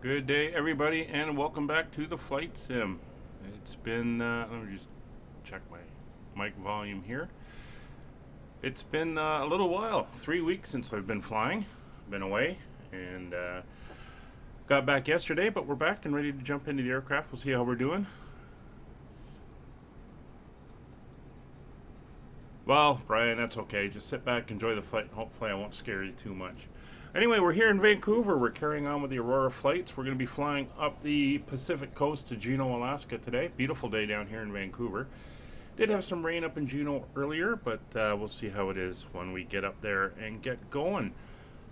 Good day, everybody, and welcome back to the Flight Sim. It's been, let me just check my mic volume here. It's been a little while, 3 weeks since I've been flying. Been away, and got back yesterday, but we're back and ready to jump into the aircraft. We'll see how we're doing. Well, Brian, that's okay. Just sit back, enjoy the flight, and hopefully I won't scare you too much. Anyway, we're here in Vancouver. We're carrying on with the Aurora flights. We're going to be flying up the Pacific coast to Juneau, Alaska today. Beautiful day down here in Vancouver. Did have some rain up in Juneau earlier, but we'll see how it is when we get up there and get going.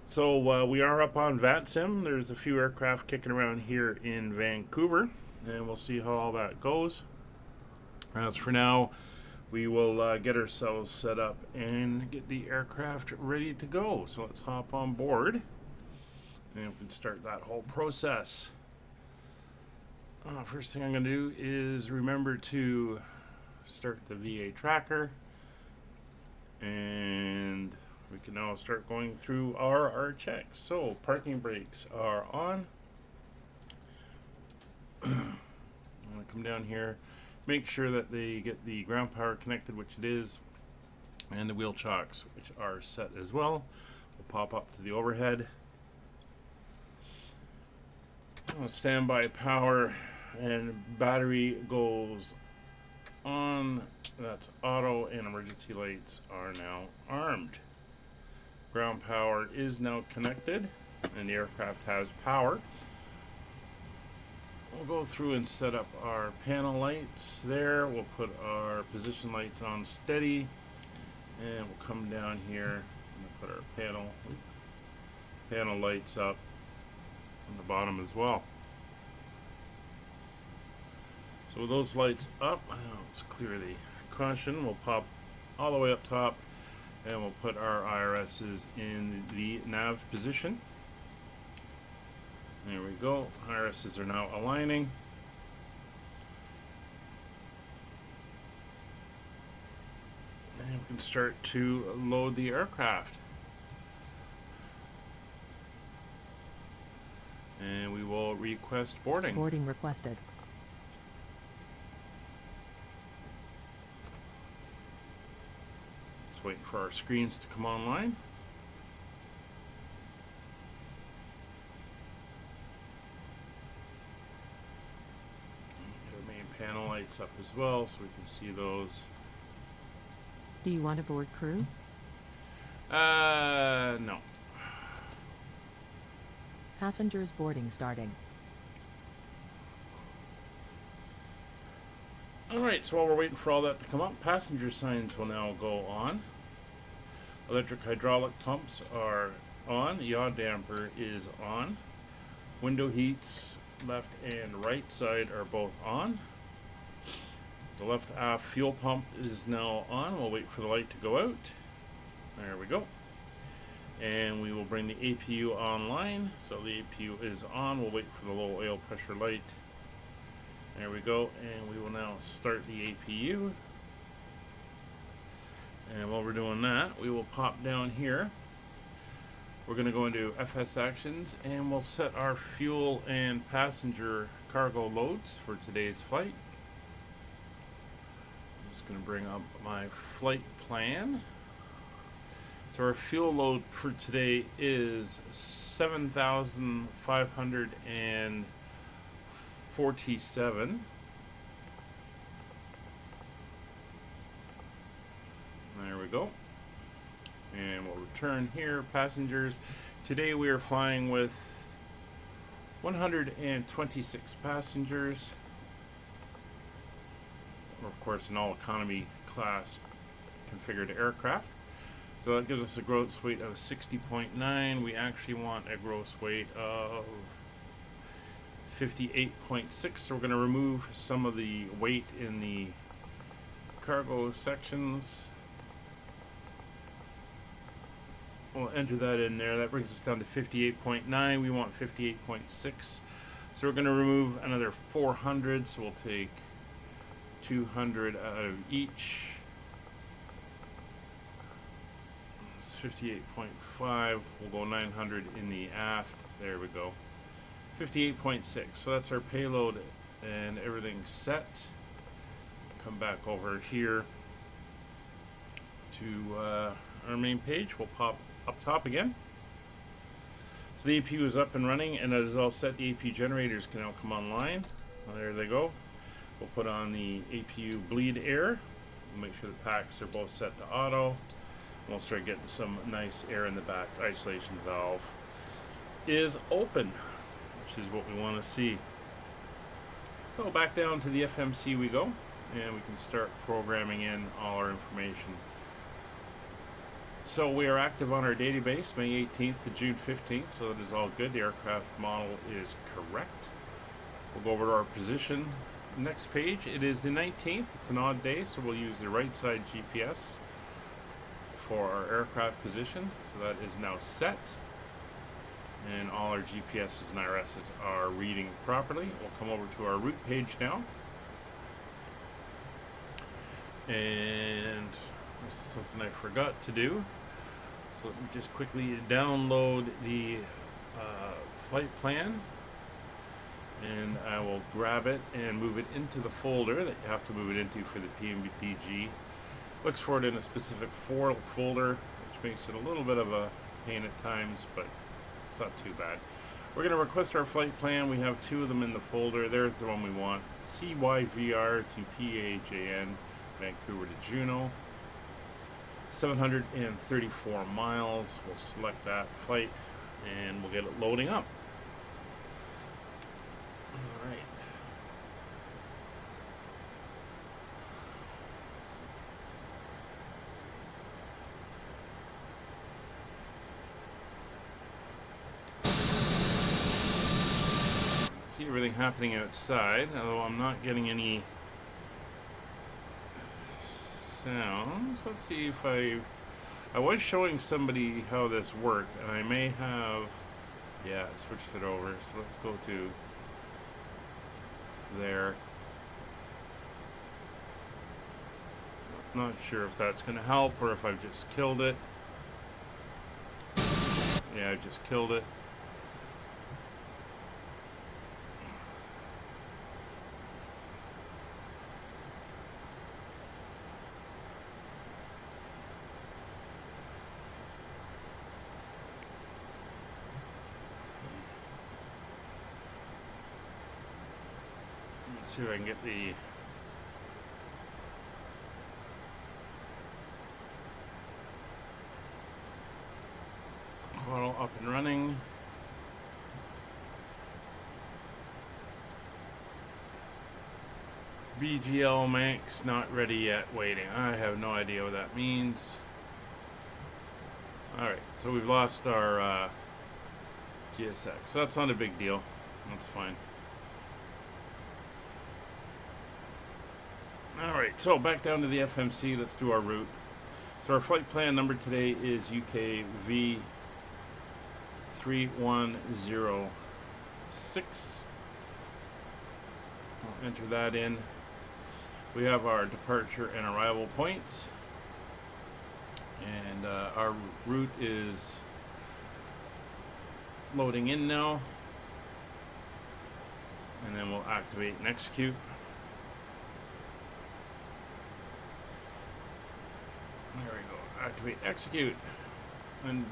So we are up on VATSIM. There's a few aircraft kicking around here in Vancouver, and we'll see how all that goes. As for now, we will get ourselves set up and get the aircraft ready to go. So let's hop on board and we can start that whole process. First thing I'm going to do is remember to start the VA tracker, and we can now start going through our checks. So parking brakes are on. I'm going to come down here. Make sure that they get the ground power connected, which it is, and the wheel chocks, which are set as well. We'll pop up to the overhead. Standby power and battery goes on. That's auto, and emergency lights are now armed. Ground power is now connected, and the aircraft has power. We'll go through and set up our panel lights there. We'll put our position lights on steady, and we'll come down here and put our panel lights up on the bottom as well. So with those lights up, let's clear the caution. We'll pop all the way up top, and we'll put our IRSs in the nav position. There we go. IRSs are now aligning. And we can start to load the aircraft. And we will request boarding. Boarding requested. Let's wait for our screens to come online. Panel lights up as well, so we can see those. Do you want a board crew? No. Passengers boarding starting. Alright, so while we're waiting for all that to come up, passenger signs will now go on. Electric hydraulic pumps are on. Yaw damper is on. Window heats, left and right side, are both on. The left aft fuel pump is now on. We'll wait for the light to go out. There we go. And we will bring the APU online. So the APU is on. We'll wait for the low oil pressure light. There we go. And we will now start the APU. And while we're doing that, we will pop down here. We're going to go into FS Actions, and we'll set our fuel and passenger cargo loads for today's flight. I'm just going to bring up my flight plan. So our fuel load for today is 7,547. There we go. And we'll return here. Passengers, today we are flying with 126 passengers. We're of course an all economy class configured aircraft. So that gives us a gross weight of 60.9. We actually want a gross weight of 58.6. So we're going to remove some of the weight in the cargo sections. We'll enter that in there. That brings us down to 58.9. We want 58.6. So we're going to remove another 400. So we'll take 200 out of each. It's 58.5. We'll go 900 in the aft. There we go. 58.6. So that's our payload and everything's set. Come back over here to our main page. We'll pop up top again. So the APU is up and running and it is all set. The APU generators can now come online. Well, there they go. We'll put on the APU bleed air. We'll make sure the packs are both set to auto. And we'll start getting some nice air in the back. Isolation valve is open, which is what we want to see. So back down to the FMC we go, and we can start programming in all our information. So we are active on our database May 18th to June 15th, so that is all good. The aircraft model is correct. We'll go over to our position. Next page, it is the 19th. It's an odd day, so we'll use the right side GPS for our aircraft position. So that is now set. And all our GPSs and IRSs are reading properly. We'll come over to our route page now. And this is something I forgot to do. So let me just quickly download the flight plan. And I will grab it and move it into the folder that you have to move it into for the PMDG. Looks for it in a specific folder, which makes it a little bit of a pain at times, but it's not too bad. We're going to request our flight plan. We have two of them in the folder. There's the one we want. CYVR to PAJN, Vancouver to Juneau. 734 miles. We'll select that flight and we'll get it loading up. All right. See everything happening outside, although I'm not getting any sounds. Let's see if I was showing somebody how this worked, and I may have, yeah, switched it over. So let's go to there. Not sure if that's going to help or if I've just killed it. Yeah, I just killed it. See if I can get the throttle up and running. BGL Max not ready yet, waiting. I have no idea what that means. Alright, so we've lost our GSX, so that's not a big deal. That's fine. Alright, so back down to the FMC, let's do our route. So our flight plan number today is UKV 3106. I'll enter that in. We have our departure and arrival points. And our route is loading in now. And then we'll activate and execute. There we go. Activate, execute. And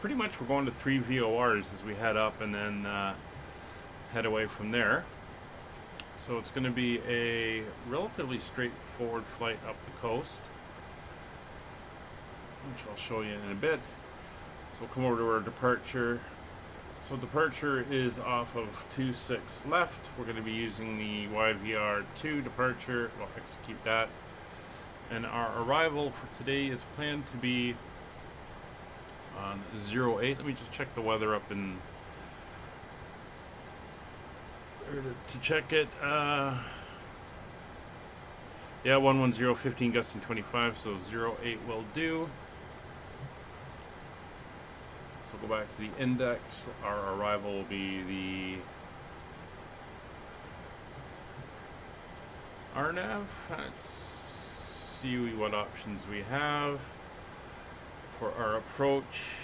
pretty much we're going to 3 VORs as we head up and then head away from there. So it's going to be a relatively straightforward flight up the coast, which I'll show you in a bit. So we'll come over to our departure. So departure is off of 26 left. We're going to be using the YVR2 departure. We'll execute that. And our arrival for today is planned to be on 08. Let me just check the weather up in to check it. Yeah, 110, 15 gusting 25, so 08 will do. So go back to the index. Our arrival will be the RNAV. Let's see what options we have for our approach.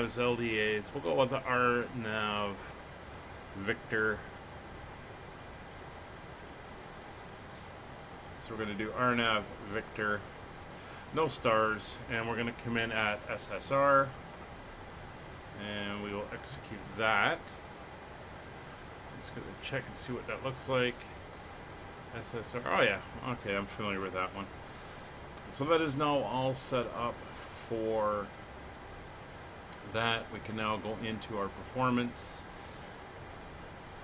RNAVs, LDAs. We'll go with the RNAV Victor. So we're going to do RNAV Victor, no stars, and we're going to come in at SSR, and we will execute that. Just going to check and see what that looks like. SSR, oh yeah, okay, I'm familiar with that one. So that is now all set up for that. We can now go into our performance,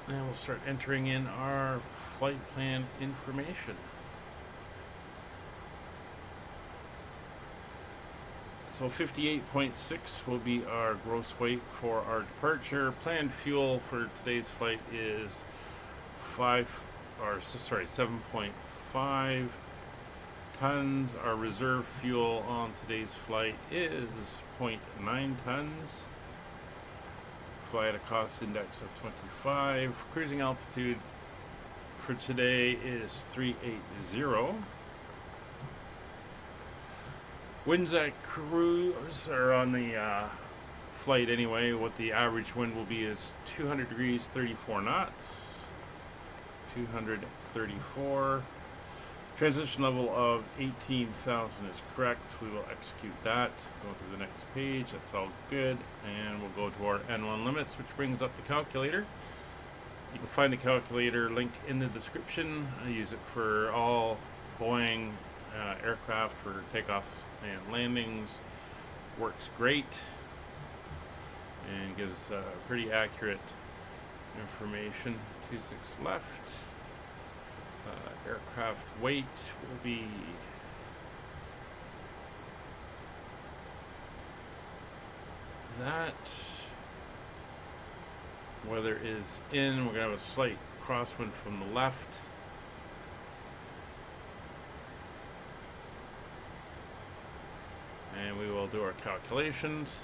and we'll start entering in our flight plan information. So 58.6 will be our gross weight for our departure. Planned fuel for today's flight is 7.5 tons. Our reserve fuel on today's flight is 0.9 tons. Fly at a cost index of 25. Cruising altitude for today is 380. Winds at cruise are on the flight anyway. What the average wind will be is 200 degrees, 34 knots. 234. Transition level of 18,000 is correct. We will execute that. Go to the next page. That's all good. And we'll go to our N1 limits, which brings up the calculator. You can find the calculator link in the description. I use it for all Boeing aircraft for takeoffs and landings. Works great and gives pretty accurate information. 26 left. Aircraft weight will be that. Weather is in. We're going to have a slight crosswind from the left. And we will do our calculations.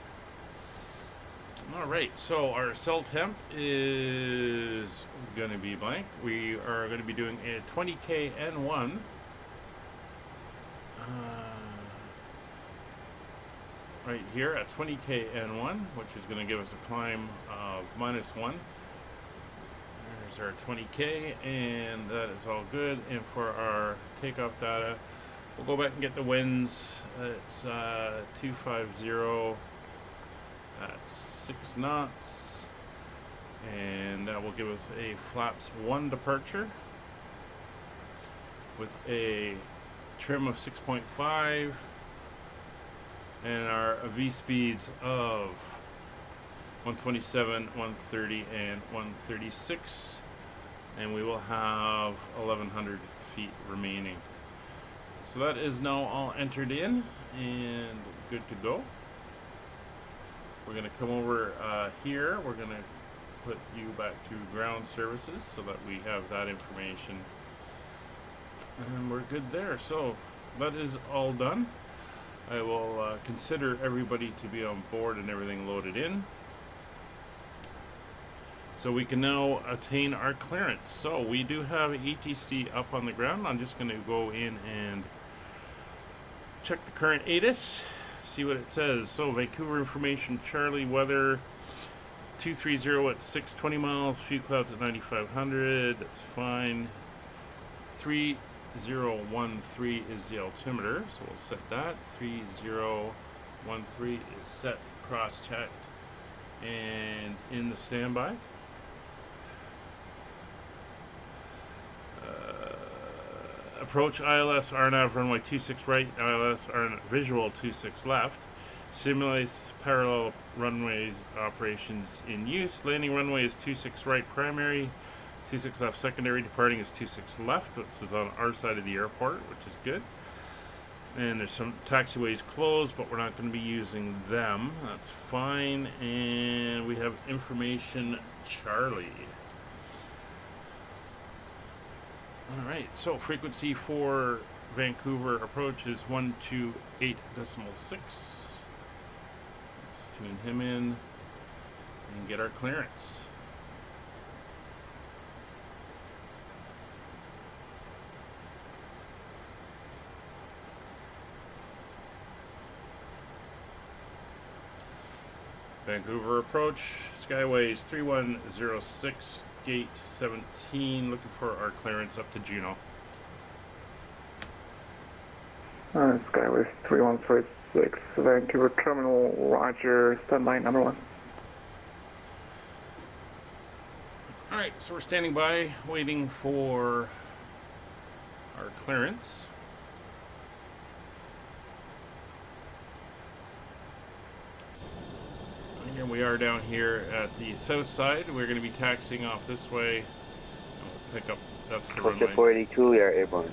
Alright, so our cell temp is going to be blank. We are going to be doing a 20K N1. Right here at 20K N1, which is going to give us a climb of -1. There's our 20K, and that is all good. And for our takeoff data, we'll go back and get the winds. It's 250. That's 6 knots. And that will give us a flaps 1 departure with a trim of 6.5 and our V speeds of 127, 130, and 136. And we will have 1,100 feet remaining. So that is now all entered in and good to go. We're going to come over here. We're going to put you back to ground services so that we have that information. And we're good there. So that is all done. I will consider everybody to be on board and everything loaded in. So we can now attain our clearance. So we do have ATC up on the ground. I'm just going to go in and check the current ATIS. See what it says. So Vancouver information, Charlie, weather 230 at 620 miles, few clouds at 9,500. That's fine. 3013 is the altimeter, so we'll set that. 3013 is set, cross-checked, and in the standby. Approach ILS RNAV runway 26 right, ILS RNAV visual 26 left. Simulates parallel runways operations in use. Landing runway is 26 right primary, 26 left secondary. Departing is 26 left. This is on our side of the airport, which is good. And there's some taxiways closed, but we're not going to be using them. That's fine. And we have information Charlie. Alright, so frequency for Vancouver approach is 128.6. Let's tune him in and get our clearance. Vancouver approach, Skyways 3106, gate 17, looking for our clearance up to Juneau. Skyways 3136, Vancouver Terminal, Roger, standby number 1. Alright, so we're standing by, waiting for our clearance. And here we are down here at the south side. We're going to be taxiing off this way. And we'll pick up, that's the runway. 482, we are airborne.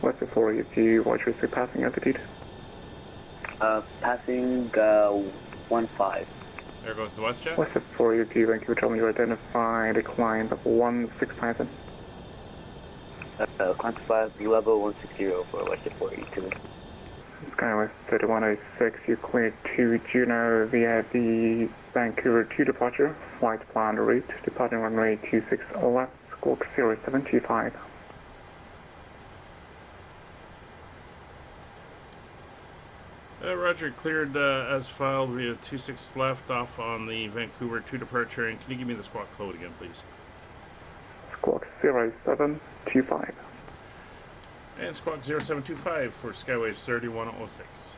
West of 482, watch your passing altitude. Passing 15. There goes the WestJet. West of 482, Vancouver Terminal, you identify the climb of 16,000. Quantify level 160 for West of 482. Skywest 3106, you cleared to Juneau via the Vancouver 2 departure. Flight plan route, departing runway 26 left, squawk 0725. Roger, cleared as filed via 26 left off on the Vancouver 2 departure. And can you give me the squawk code again, please? Squawk 0725. And squawk 0725 for Skyways 3106.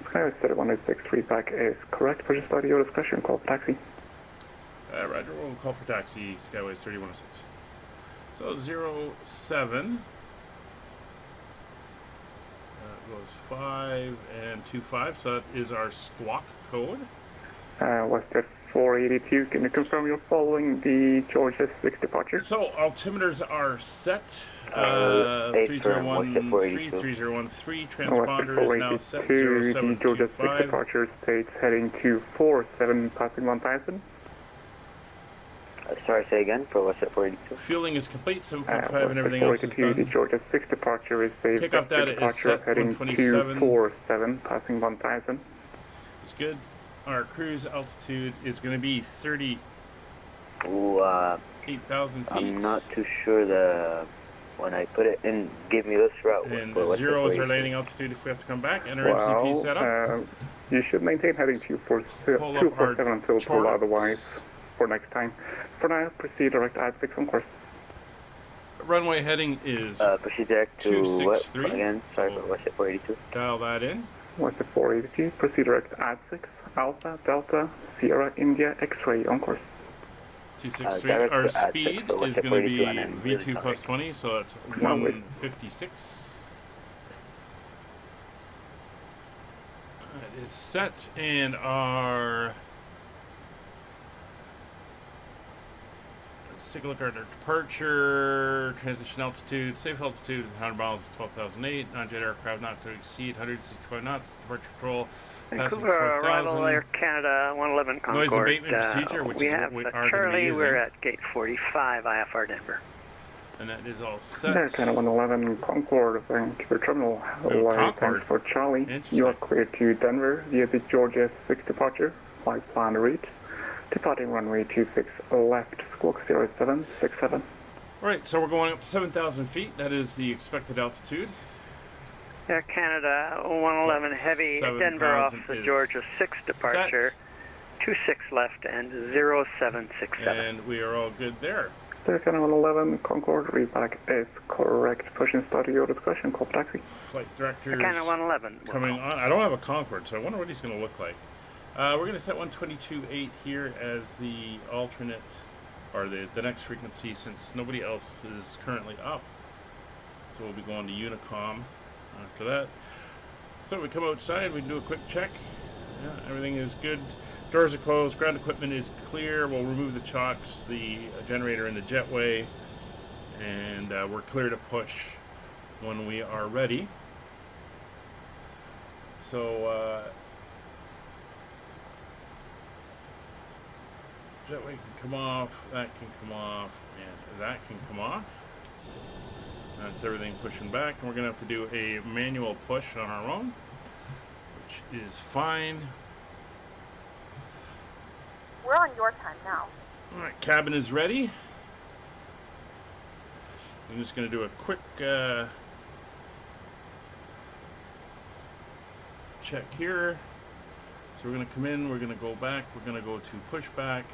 Skywest 3106, feedback is correct. Purchase audio discussion, call for taxi. Roger, we'll call for taxi, Skyways 3106. So 07. Goes 5 and 25, so that is our squawk code. Westjet 482, can you confirm you're following the Georgia 6 departure? So altimeters are set. 3013, 3013, transponder is now set. The Georgia 6 0725. departure states heading to 47, passing 1000. Sorry, say again for West of 482. Fueling is complete, 7.5 and everything else is 482, the done. Georgia 6 departure is the Takeoff data is departure set, heading 127. to 47, passing 1000. It's good. Our cruise altitude is going to be 38,000 feet. I'm not too sure when I put it in, give me this route. And for West 0 of is our 482. landing altitude if we have to come back. And our MCP set up. You should maintain heading to Pull up our 247 until told charts. otherwise for next time. For now, proceed direct at 6 on course. Runway heading is Proceed direct to what? 263. Again, sorry for West of 482. dial that in. West of 482, proceed direct at 6, Alpha, Delta, Sierra, India, X-ray on course. 263. direct Our to add speed six, so is what's going to it, be 42 and then V2 really plus sorry. 20, so that's No worries. 156. It is set, and our... Let's take a look at our departure, transition altitude, safe altitude, 100 miles, 12,008, non-jet aircraft not to exceed 165 knots, departure control, passing Vancouver, arrival 4,000. Air Canada, 111 Concord. Noise abatement procedure, which we is what have we are Charlie, going to be using. we're at gate 45, IFR Denver. And that is all There, set. Channel 111, Concord, Vancouver Terminal. Oh, Concord. Thanks for Charlie. Interesting. You are cleared to Denver via the Georgia 6 departure. Flight plan route. Departing runway 26 left, squawk 0767. Right, so we're going up to 7,000 feet. That is the expected altitude. Air Canada, 111 heavy, 7,000 Denver off the is Georgia 6 departure, 26 left and 0767. And we are all good there. There, Channel 111, Concord, readback is correct. Pushing start your discussion, call for taxi. Flight director Air Canada 111. coming on. I don't have a Concorde, so I wonder what he's going to look like. We're going to set 122.8 here as the alternate, or the next frequency, since nobody else is currently up. So we'll be going to Unicom after that. So we come outside, we do a quick check. Yeah, everything is good. Doors are closed, ground equipment is clear. We'll remove the chocks, the generator and the jetway, and we're clear to push when we are ready. So jetway can come off, that can come off, and that can come off. That's everything pushing back, and we're going to have to do a manual push on our own, which is fine. We're on your time now. Alright, cabin is ready. I'm just going to do a quick check here. So we're going to come in, we're going to go back, we're going to go to pushback.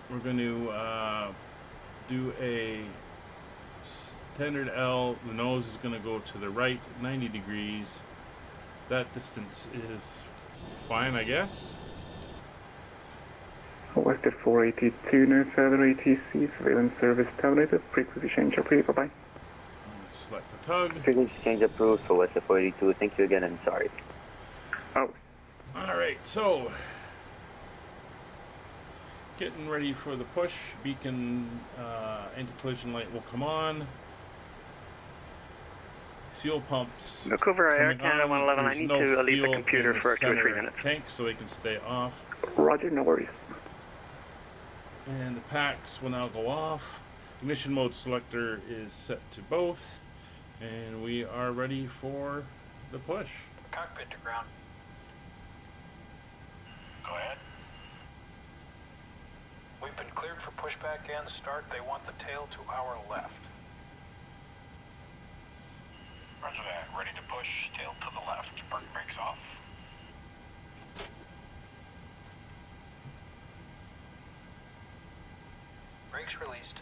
We're going to do a standard L. The nose is going to go to the right 90 degrees. That distance is fine, I guess. Western 482, no further ATC, surveillance service terminated, frequency change approved, bye-bye. Select the tug. Frequency change approved for West 482. Thank you again and sorry. Oh, Alright, so getting ready for the push. Beacon anti-collision light will come on. Fuel pumps. Vancouver Air coming Canada on. 111, I There's need no to leave the fuel computer in the for 2 or 3 center minutes. tank, so they can stay off. Roger, no worries. And the packs will now go off. Ignition mode selector is set to both, and we are ready for the push. Cockpit to ground. Go ahead. We've been cleared for pushback and start. They want the tail to our left. Roger that. Ready to push. Tail to the left. Park brakes off. Brakes released.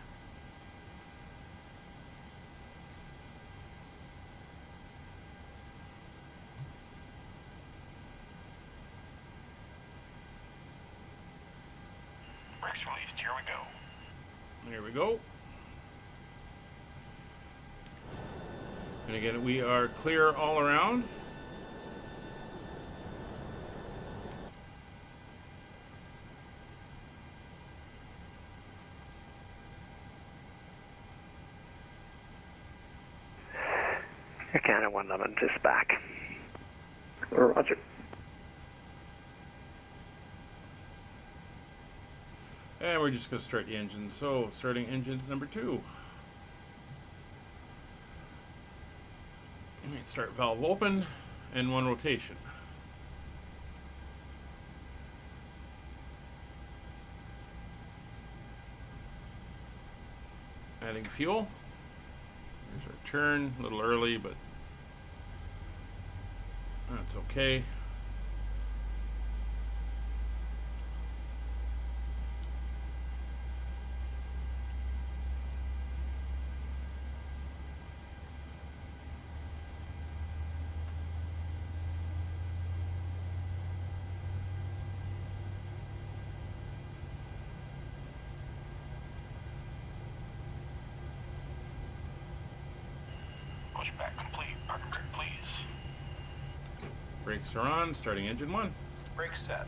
Brakes released. Here we go. There we go. And again, we are clear all around. Air Canada 111, just back. Roger. And we're just going to start the engine. So, starting engine number 2. Alright, start valve open and 1 rotation. Adding fuel. There's our turn, a little early, but that's okay. Pushback complete. Park brake, please. Brakes are on, starting engine 1. Brake set.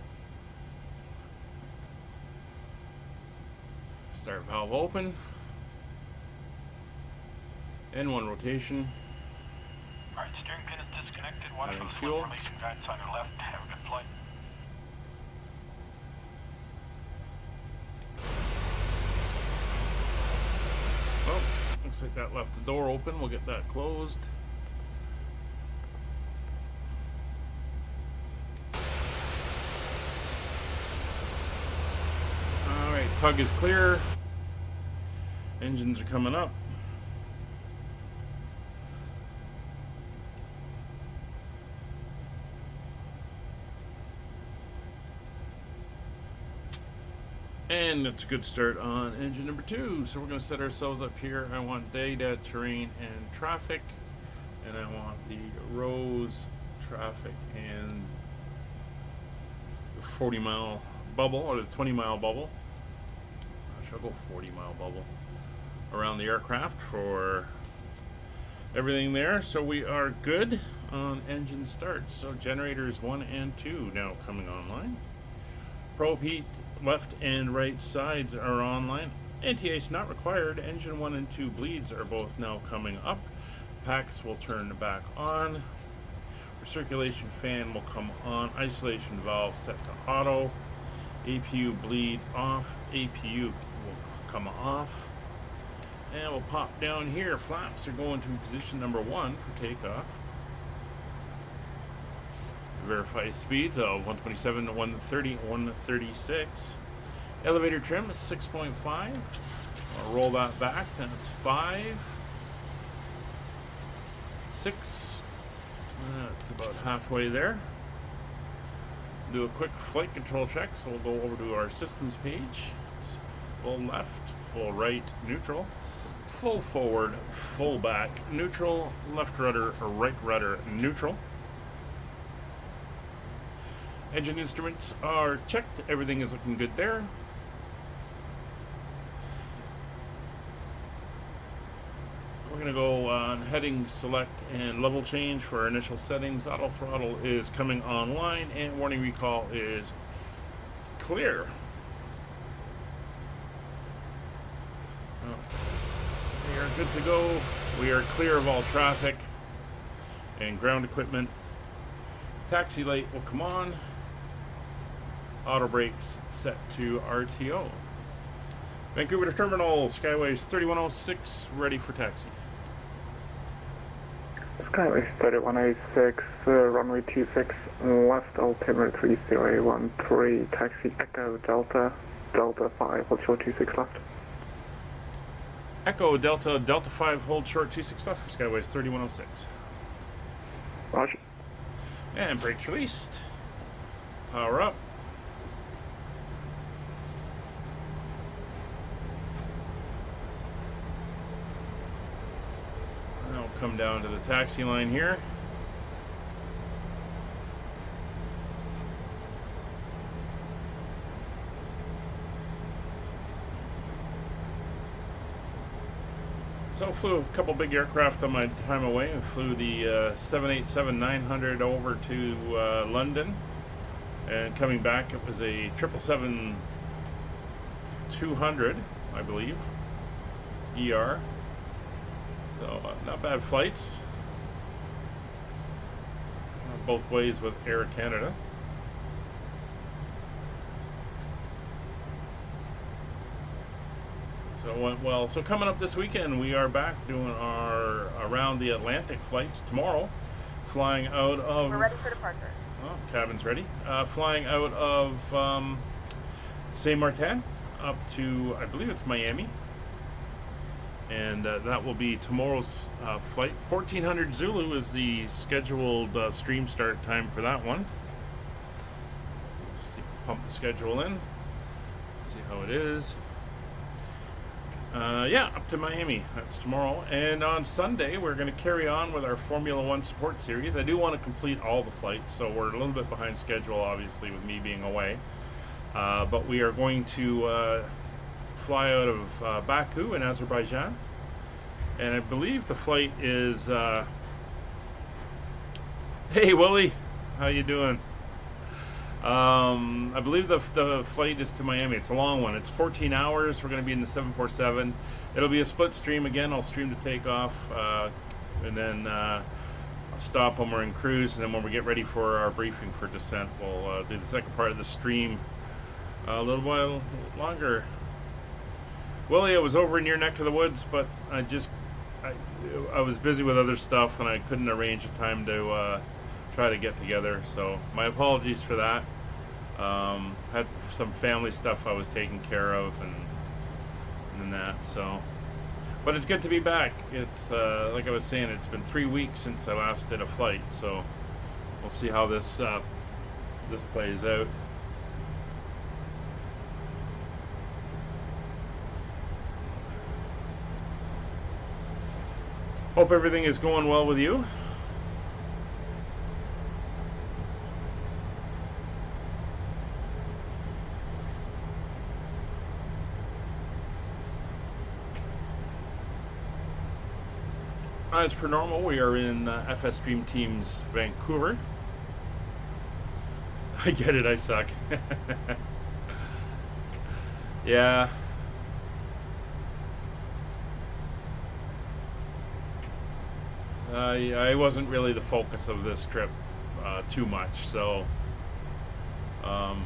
Start valve open. And 1 rotation. Alright, steering pin is disconnected. Watch Adding for the fuel. slip releasing guidance on your left. Have a good flight. Oh, looks like that left the door open. We'll get that closed. Alright, tug is clear. Engines are coming up. And it's a good start on engine number 2. So we're going to set ourselves up here. I want data, terrain, and traffic. And I want the rows, traffic, and the 40-mile bubble, or the 20-mile bubble. I shall go 40-mile bubble around the aircraft for everything there. So we are good on engine starts. So generators 1 and 2 now coming online. Probe heat left and right sides are online. Anti-ice not required. Engine 1 and 2 bleeds are both now coming up. Packs will turn back on. Recirculation fan will come on. Isolation valve set to auto. APU bleed off. APU will come off. And we'll pop down here. Flaps are going to position number 1 for takeoff. Verify speeds of 127 to 130, 136. Elevator trim is 6.5. I'll roll that back. That's 5, 6. That's about halfway there. do a quick flight control check. So we'll go over to our systems page. It's full left, full right, neutral, full forward, full back, neutral, left rudder, right rudder, neutral. Engine instruments are checked. Everything is looking good there. We're going to go on heading, select, and level change for our initial settings. Auto throttle is coming online, and warning recall is clear. We are good to go. We are clear of all traffic and ground equipment. Taxi light will come on. Auto brakes set to RTO. Vancouver to terminal, Skyways 3106, ready for taxi. Skyways 3106, runway 26 left, altimeter 3013, taxi Echo Delta, Delta 5, hold short 26 left. Echo Delta, Delta 5, hold short 26 left for Skyways 3106. Roger. And brakes released. Power up. Now come down to the taxi line here. So I flew a couple big aircraft on my time away. I flew the 737-900 over to London, and coming back it was a 777-200, I believe, ER. So not bad flights, both ways with Air Canada. So it went well. So coming up this weekend, we are back doing our around the Atlantic flights tomorrow, flying out of. We're ready for departure. Oh, cabin's ready. Flying out of Saint Martin up to, I believe it's Miami, and that will be tomorrow's flight. 1400 Zulu is the scheduled stream start time for that one. Let's see, pump the schedule in. See how it is. Yeah, up to Miami. That's tomorrow. And on Sunday, we're going to carry on with our Formula One support series. I do want to complete all the flights, so we're a little bit behind schedule, obviously, with me being away. But we are going to fly out of Baku in Azerbaijan. And I believe the flight is... Hey, Willie! How you doing? I believe the flight is to Miami. It's a long one. It's 14 hours. We're going to be in the 747. It'll be a split stream again. I'll stream the takeoff, and then I'll stop when we're in cruise, and then when we get ready for our briefing for descent, we'll do the second part of the stream a little while longer. Willie, I was over in your neck of the woods, but I was busy with other stuff, and I couldn't arrange a time to try to get together, so my apologies for that. Had some family stuff I was taking care of and that, so, but it's good to be back. It's like I was saying, it's been 3 weeks since I last did a flight, so we'll see how this plays out. Hope everything is going well with you. As per normal, we are in FS Stream Teams Vancouver. I get it, I suck. Yeah. I wasn't really the focus of this trip too much, so had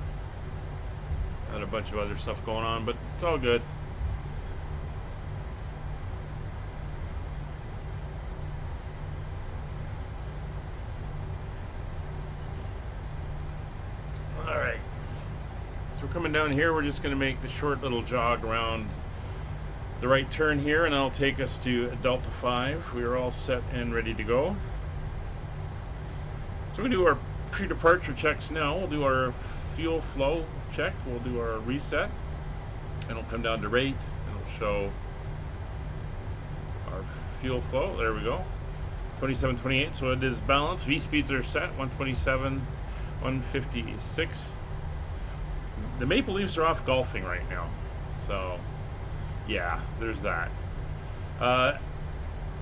a bunch of other stuff going on, but it's all good. Alright, so we're coming down here. We're just going to make the short little jog around the right turn here, and that'll take us to Delta 5. We are all set and ready to go. So we do our pre-departure checks now. We'll do our fuel flow check. We'll do our reset. And it'll come down to rate. It'll show our fuel flow. There we go. 27.28. So it is balanced. V speeds are set. 127, 156. The Maple Leafs are off golfing right now. So, yeah, there's that.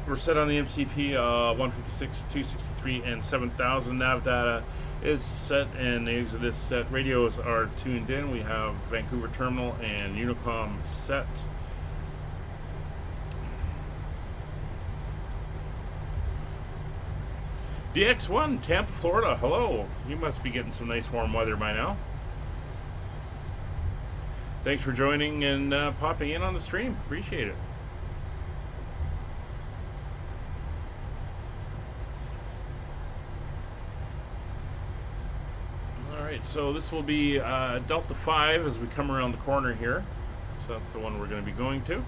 We're set on the MCP 156, 263, and 7000. Nav data is set, and the exit is set. Radios are tuned in. We have Vancouver Terminal and Honeycomb set. DX1, Tampa, Florida. Hello. You must be getting some nice warm weather by now. Thanks for joining and popping in on the stream. Appreciate it. Alright, so this will be Delta 5 as we come around the corner here. So that's the one we're going to be going to.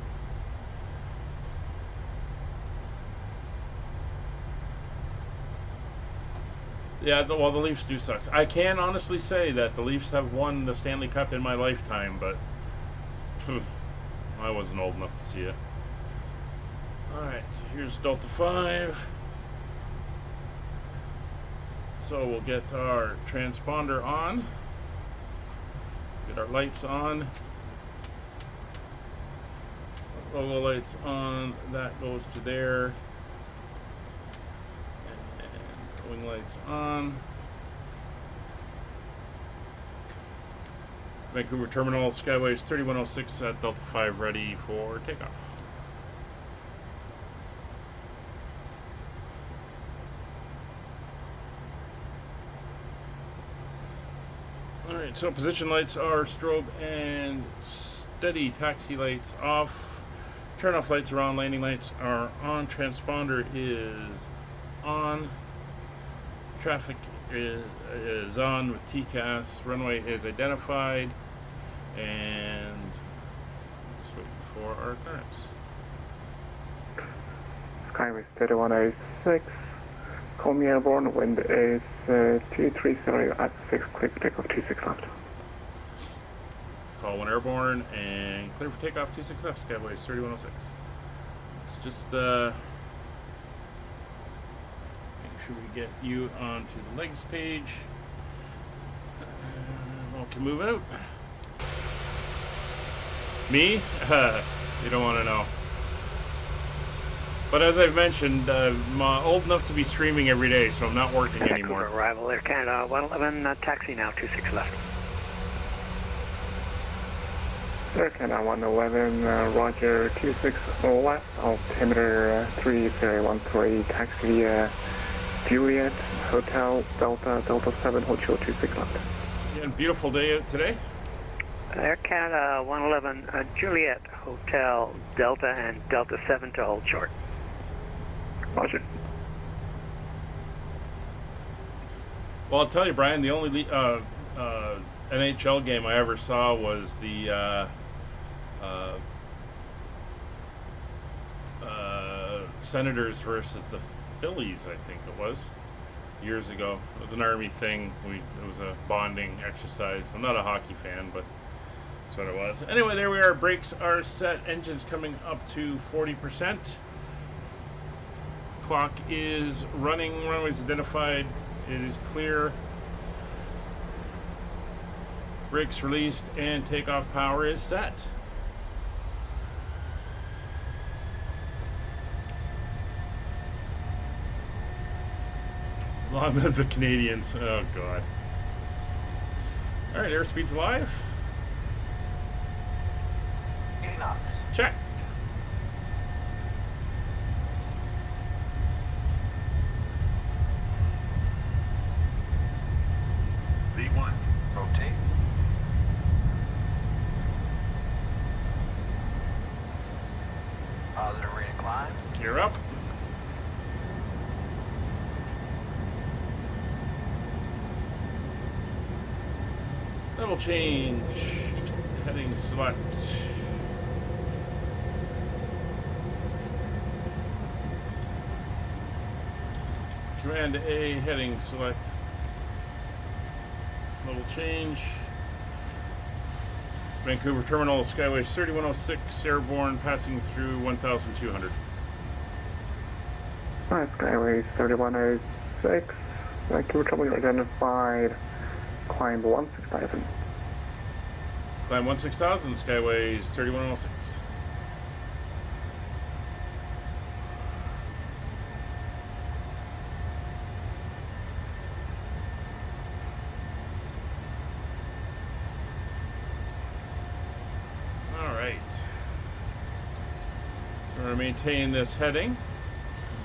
Yeah, well, the Leafs do suck. I can honestly say that the Leafs have won the Stanley Cup in my lifetime, but I wasn't old enough to see it. Alright, so here's Delta 5. So we'll get our transponder on. Get our lights on. Logo lights on. That goes to there. Wing lights on. Vancouver Terminal, Skyways 3106 at Delta 5 ready for takeoff. Alright, so position lights are strobe and steady. Taxi lights off. Turn off lights are on. Landing lights are on. Transponder is on. Traffic is on with TCAS. Runway is identified, and just waiting for our clearance. Skyway 3106. Call me airborne. Wind is 230 at 6. Clear for takeoff 26 left. Call 1 airborne and clear for takeoff 26 left. Skyway 3106. It's just should we get you onto the legs page? We can move out. Me? You don't want to know. But as I've mentioned, I'm old enough to be streaming every day, so I'm not working anymore. Vancouver arrival, Air Canada 111, taxi now, 26 left. Air Canada 111, Roger, 26 left, altimeter 3013, taxi Juliet, Hotel, Delta, Delta 7, Hotel 26 left. Yeah, beautiful day out today. Air Canada 111, Juliet, Hotel, Delta, and Delta 7 to hold short. Roger. Well, I'll tell you, Brian, the only NHL game I ever saw was the Senators versus the Phillies, I think it was, years ago. It was an Army thing. It was a bonding exercise. I'm not a hockey fan, but that's what it was. Anyway, there we are. Brakes are set. Engines coming up to 40%. Clock is running. Runway's identified. It is clear. Brakes released, and takeoff power is set. Long live the Canadians. Oh, God. Alright, airspeed's live. 80 knots. Check. V1, rotate. Positive rate of climb. Gear up. Level change. Heading select. Command A, heading select. Little change. Vancouver Terminal, Skyway 3106, airborne, passing through 1,200. Skyway 3106, Vancouver Terminal identified, climb 16,000. Climb 16,000, Skyway 3106. We're going to maintain this heading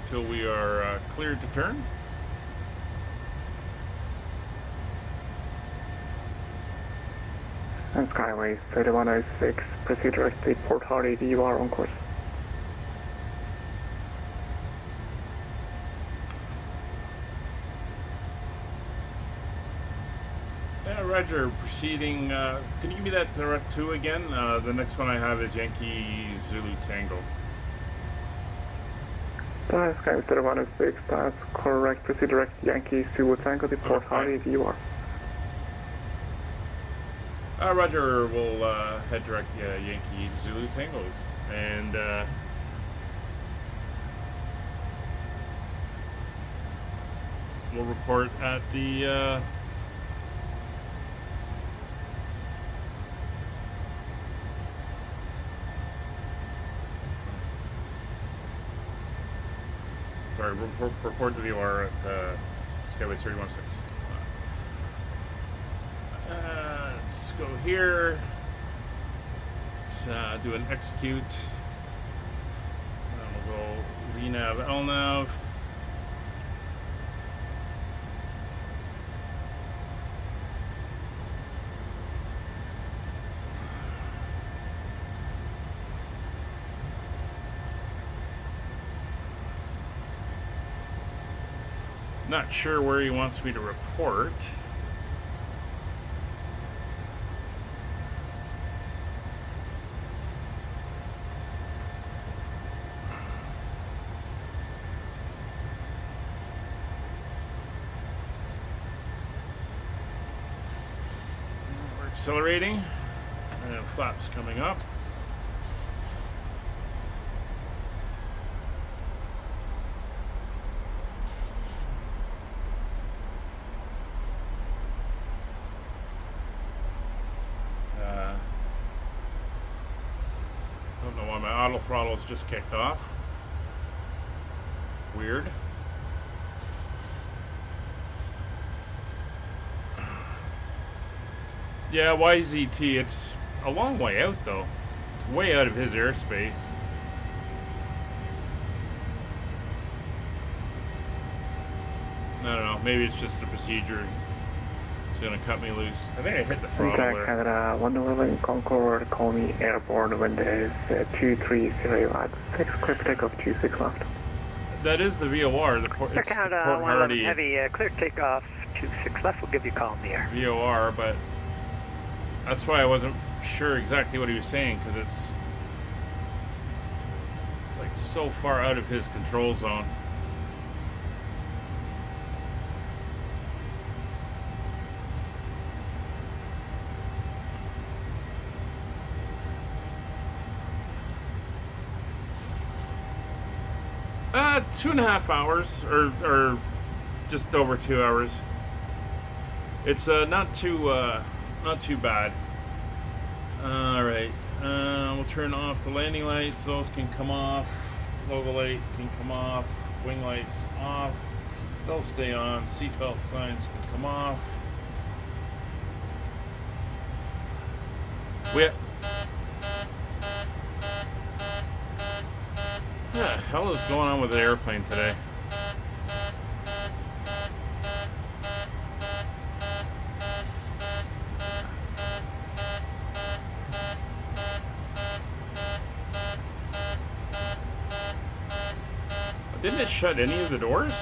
until we are cleared to turn. And Skyway 3106, proceed direct to Port Hardy, VUR on course. Yeah, Roger, proceeding. Can you give me that direct 2 again? The next one I have is Yankee Zulu Tango. Skyway 3106, that's correct. Proceed direct Yankee Zulu Tango to Port Hardy, VUR. Roger, we'll head direct Yankee Zulu Tangos. And we'll report at the sorry, report to VOR at Skyway 316. Let's go here. Let's do an execute. And we'll go VNav LNav. Not sure where he wants me to report. We're accelerating, and flaps coming up. Auto throttle's just kicked off. Weird. Yeah, YZT, it's a long way out though. It's way out of his airspace. I don't know, maybe it's just a procedure. It's gonna cut me loose. I think I hit the throttle there. Canada 111 Concord, call me airborne, wind is 230 at 6, clear for takeoff 26 left. That is the VOR, the port, it's Canada the Port 111 Hardy Heavy, clear takeoff 26 left, we'll give you a call in the air. VOR, but that's why I wasn't sure exactly what he was saying, because it's like so far out of his control zone. Uh, 2.5 hours, or just over 2 hours. It's not too bad. All right, we'll turn off the landing lights. Those can come off. Logo light can come off. Wing lights off. They'll stay on. Seatbelt signs can come off. What the hell is going on with the airplane today? Didn't it shut any of the doors?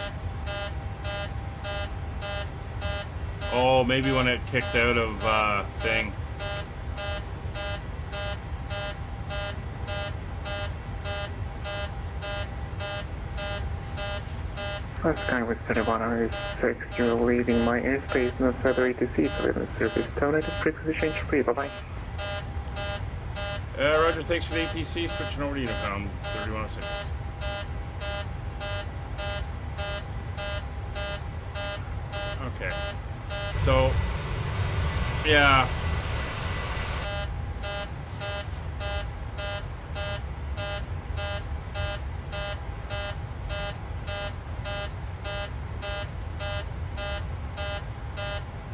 Oh, maybe when it kicked out of thing. That's kind with 3106, you're leaving my airspace, no further ATC, so in service terminated, frequency change free, bye-bye. Roger, thanks for the ATC, switching over to Unicom, 3106. Okay. So, yeah.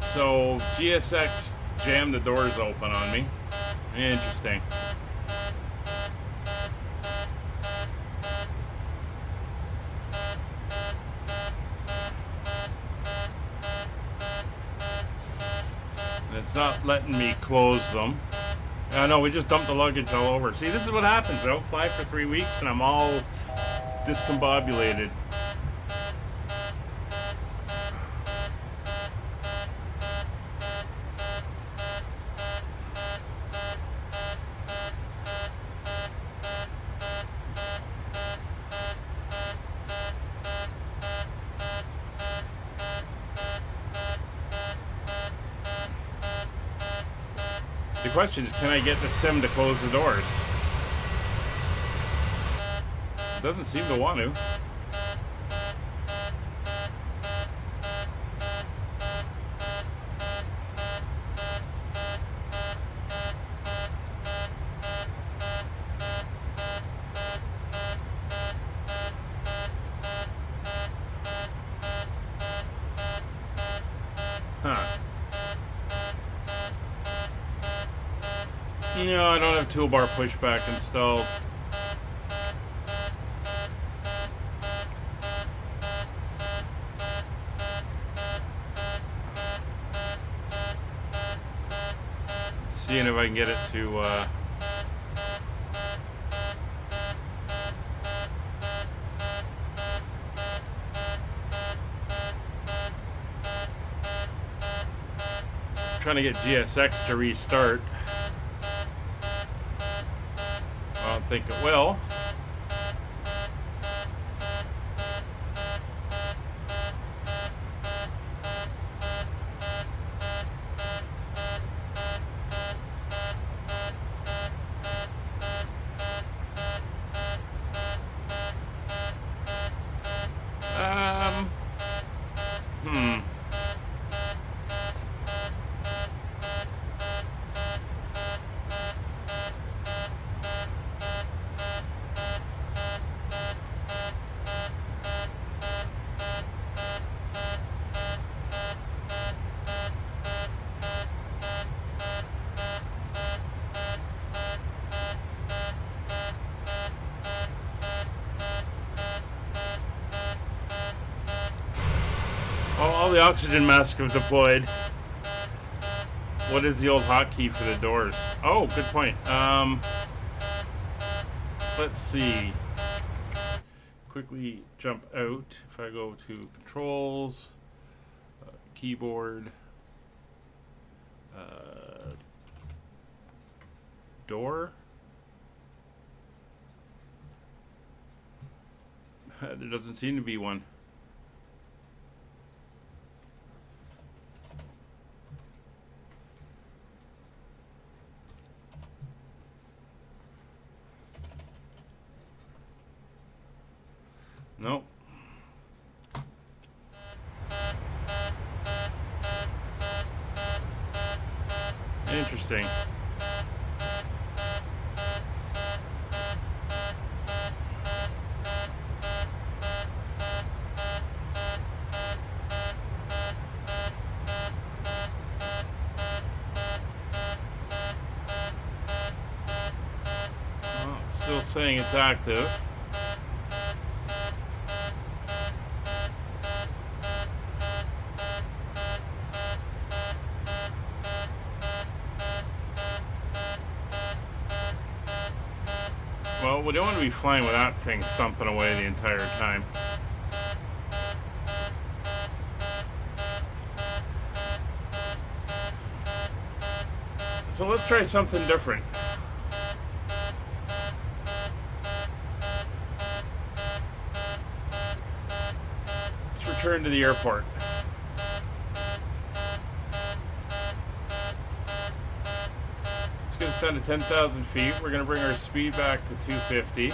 So, GSX jammed the doors open on me. Interesting. It's not letting me close them. No, we just dumped the luggage all over. See, this is what happens. I'll fly for 3 weeks and I'm all discombobulated. The question is, can I get the sim to close the doors? It doesn't seem to want to. Huh. No, I don't have toolbar pushback installed. Seeing if I can get it to trying to get GSX to restart. I don't think it will. All the oxygen masks have deployed. What is the old hotkey for the doors? Oh, good point. Let's see. Quickly jump out. If I go to controls, keyboard, door. There doesn't seem to be one. Nope. Interesting. Well, it's still saying it's active. Well, we don't want to be flying with that thing thumping away the entire time. So let's try something different. turn to the airport. Let's get us down to 10,000 feet. We're going to bring our speed back to 250.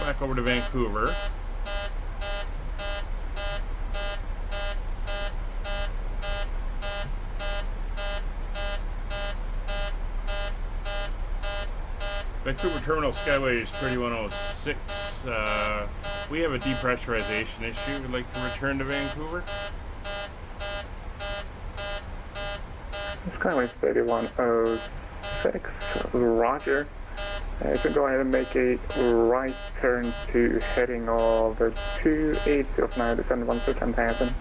Back over to Vancouver. Vancouver Terminal Skyway is 3106. We have a depressurization issue. We'd like to return to Vancouver. Skyway 3106. Roger. You can go ahead and make a right turn to heading of 2809, descend 1 to 10,000.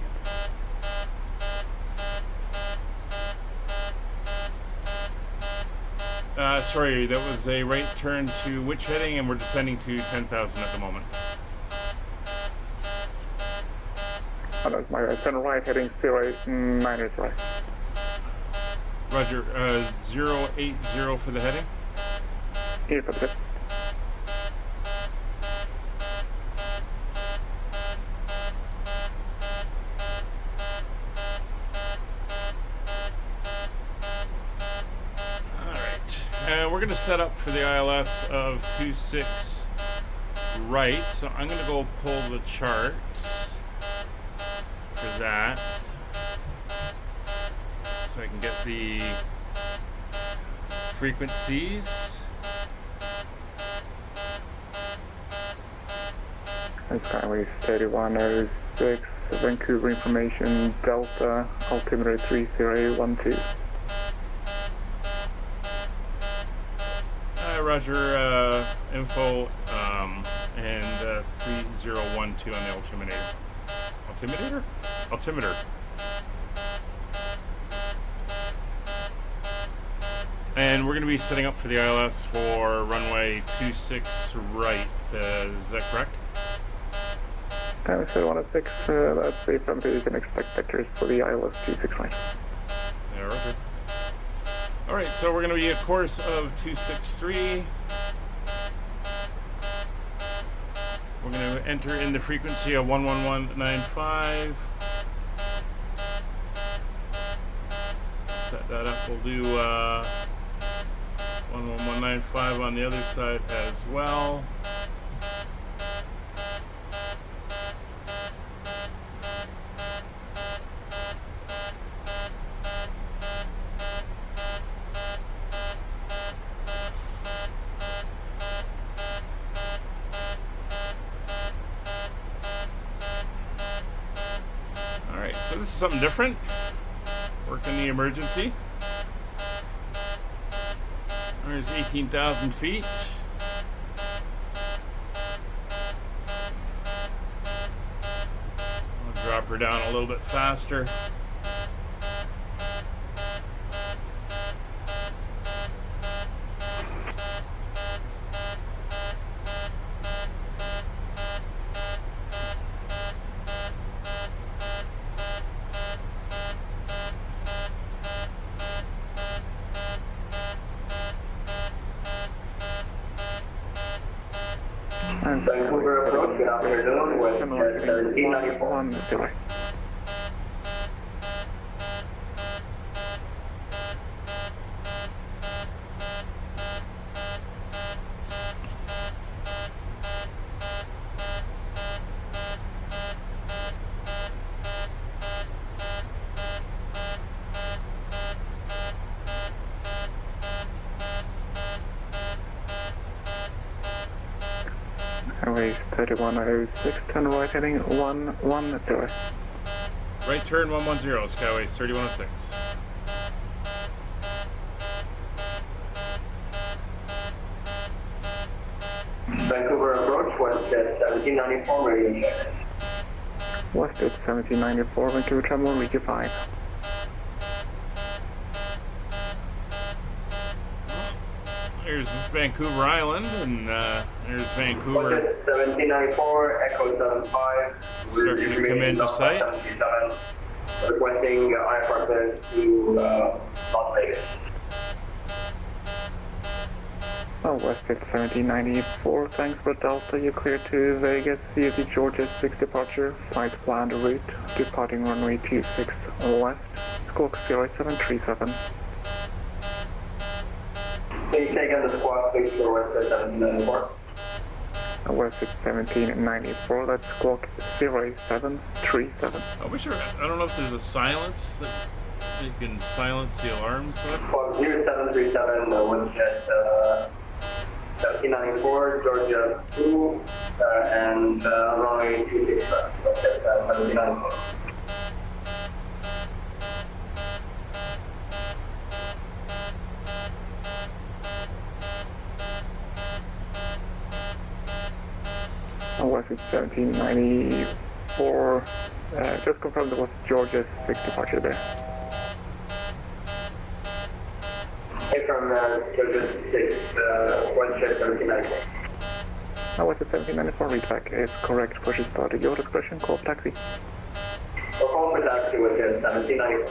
Sorry, that was a right turn to which heading, and we're descending to 10,000 at the moment. Oh, that's my right. Turn right, heading 089 is right. Roger, 080 for the heading. Here for the bit. We're going to set up for the ILS of 26 right, so I'm going to go pull the charts for that so I can get the frequencies. Skyway 3106, Vancouver information, Delta, altimeter 3012. Roger, info, and 3012 on the altimeter. Altimeter? Altimeter. And we're going to be setting up for the ILS for runway 26 right. Is that correct? Skyway 3106, that's the affirmative. You can expect vectors for the ILS 26 right. Yeah, roger. Alright, so we're going to be a course of 263. We're going to enter in the frequency of 11195. Set that up. We'll do 11195 on the other side as well. So this is something different. Working the emergency. There's 18,000 feet. I'll drop her down a little bit faster. Vancouver approach, good afternoon, West 1394. Highway 3106, turn right heading 110. Right turn 110, Skyway 3106. Vancouver approach, west at 1794, radio check. West at 1794, Vancouver terminal, region 5. There's Vancouver Island, and there's Vancouver Budget 1794, Echo 75. starting to come into sight. 737, requesting IFR clearance to Las Vegas. Westgate 1794, thanks for Delta. You cleared to Vegas, CSE Georgia 6 departure, flight planned route, departing runway 26 west, squawk 0737. Can you take on the squawk please for Westgate 1794? Westgate 1794, that's squawk 0737. I wish I don't know if there's a silence that you can silence the alarms with. Squawk 0737, Westjet 1794, Georgia 2, and runway 26 west, Westjet 1794. Westgate 1794, just confirm there was Georgia 6 departure there. Hey, from Georgia 6, Westjet 1794. Westgate 1794, read back is correct, push is started. Your discretion, call taxi. Or call for taxi with 1794.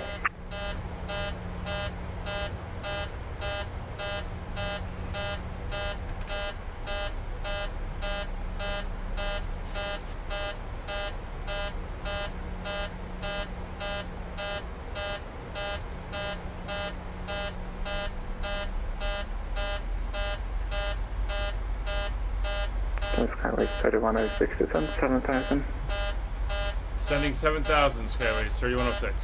Skyway 3106 to send 7000. Sending 7,000 Skyways 3106.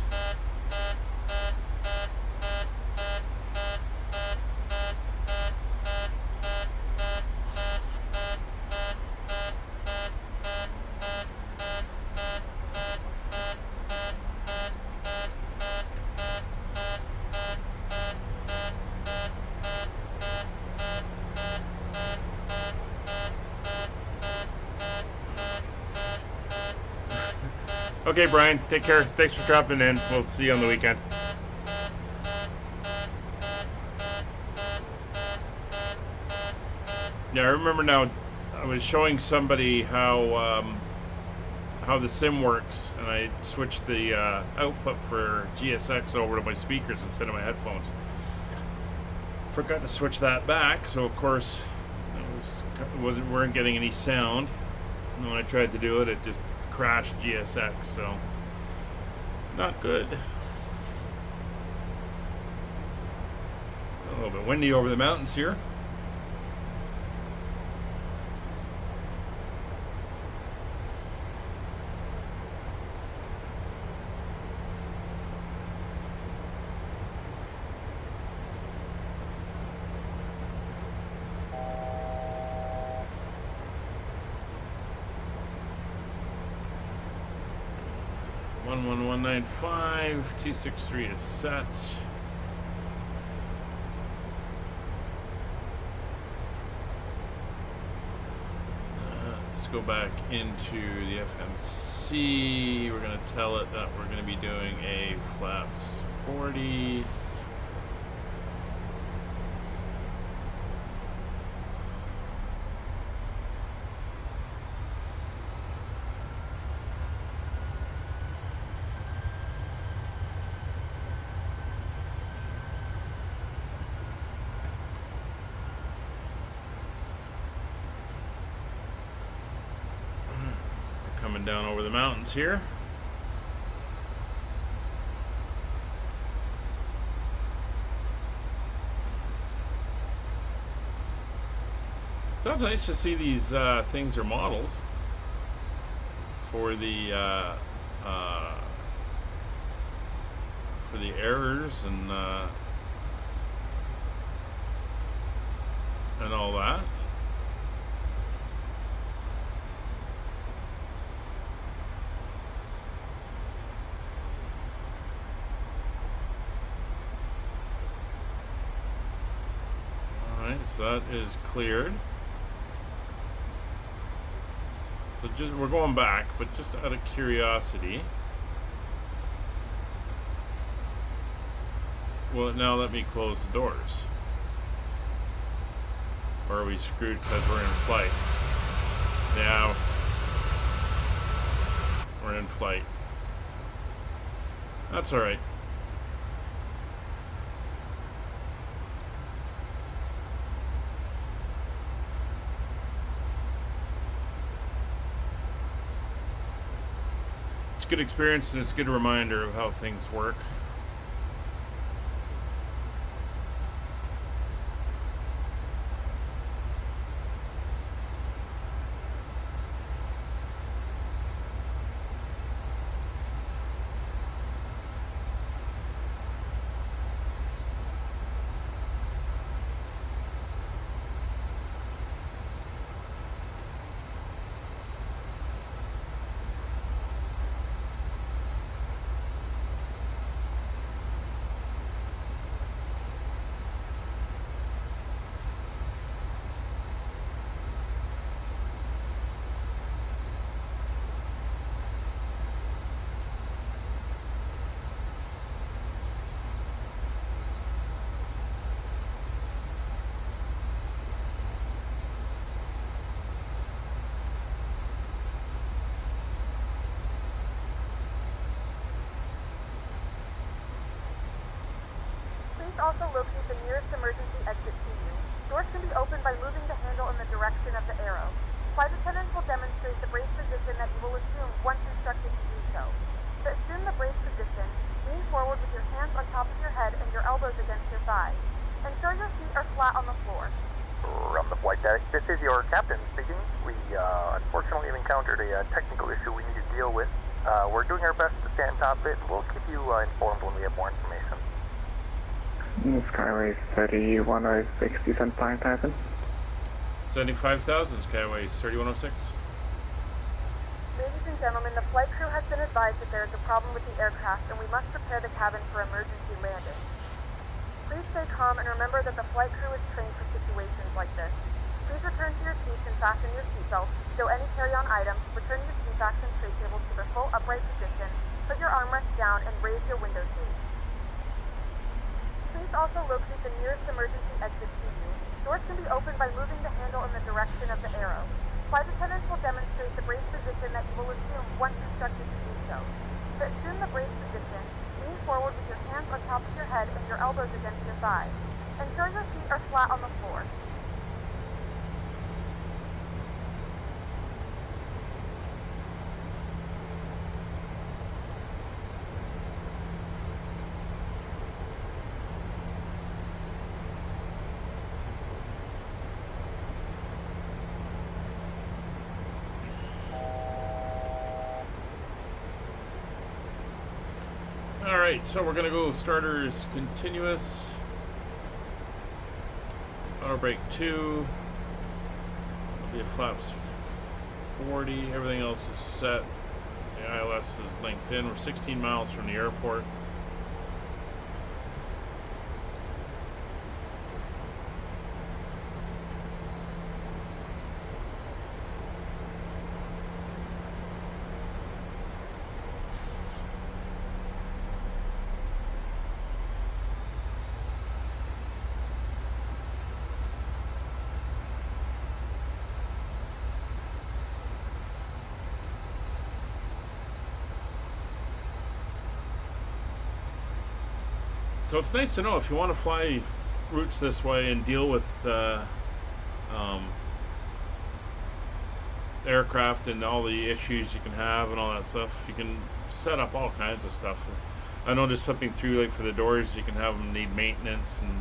Okay, Brian, take care. Thanks for dropping in. We'll see you on the weekend. Yeah, I remember now. I was showing somebody how the sim works, and I switched the output for GSX over to my speakers instead of my headphones. Forgot to switch that back, so of course weren't getting any sound. And when I tried to do it, it just crashed GSX, so not good. A little bit windy over the mountains here. One 195 263 is set. Let's go back into the FMC. We're going to tell it that we're going to be doing a flaps 40. Coming down over the mountains here. So it's nice to see these things are models for the errors and all that. So that is cleared. So just we're going back, but just out of curiosity, will it now let me close the doors? Or are we screwed because we're in flight? Now, we're in flight. That's alright. It's a good experience and it's a good reminder of how things work. Please also locate the nearest emergency exit to you. Doors can be opened by moving the handle in the direction of the arrow. Flight attendants will demonstrate the brace position that you will assume once instructed to do so. To assume the brace position, lean forward with your hands on top of your head and your elbows against your thighs. Ensure your feet are flat on the floor. From the flight deck, this is your captain speaking. We unfortunately have encountered a technical issue we need to deal with. We're doing our best to stay on top of it, and we'll keep you informed when we have more information. Skyway 3106, descent 5000. 75,000 Skyway 3106. Ladies and gentlemen, the flight crew has been advised that there is a problem with the aircraft and we must prepare the cabin for emergency landing. Please stay calm and remember that the flight crew is trained for situations like this. Please return to your seats and fasten your seatbelts. Stow any carry-on items, return your seat backs and tray tables to their full upright position, put your armrests down and raise your window seat. Please also locate the nearest emergency exit to you. Doors can be opened by moving the handle in the direction of the arrow. Flight attendants will demonstrate the brace position that you will assume once instructed to do so. To assume the brace position, lean forward with your hands on top of your head and your elbows against your thighs. Ensure your feet are flat on the floor. Alright, so we're gonna go starters continuous. Auto brake 2. The flaps 40. Everything else is set. The ILS is linked in. We're 16 miles from the airport. So it's nice to know if you want to fly routes this way and deal with aircraft and all the issues you can have and all that stuff. You can set up all kinds of stuff. I know just flipping through, like for the doors, you can have them need maintenance and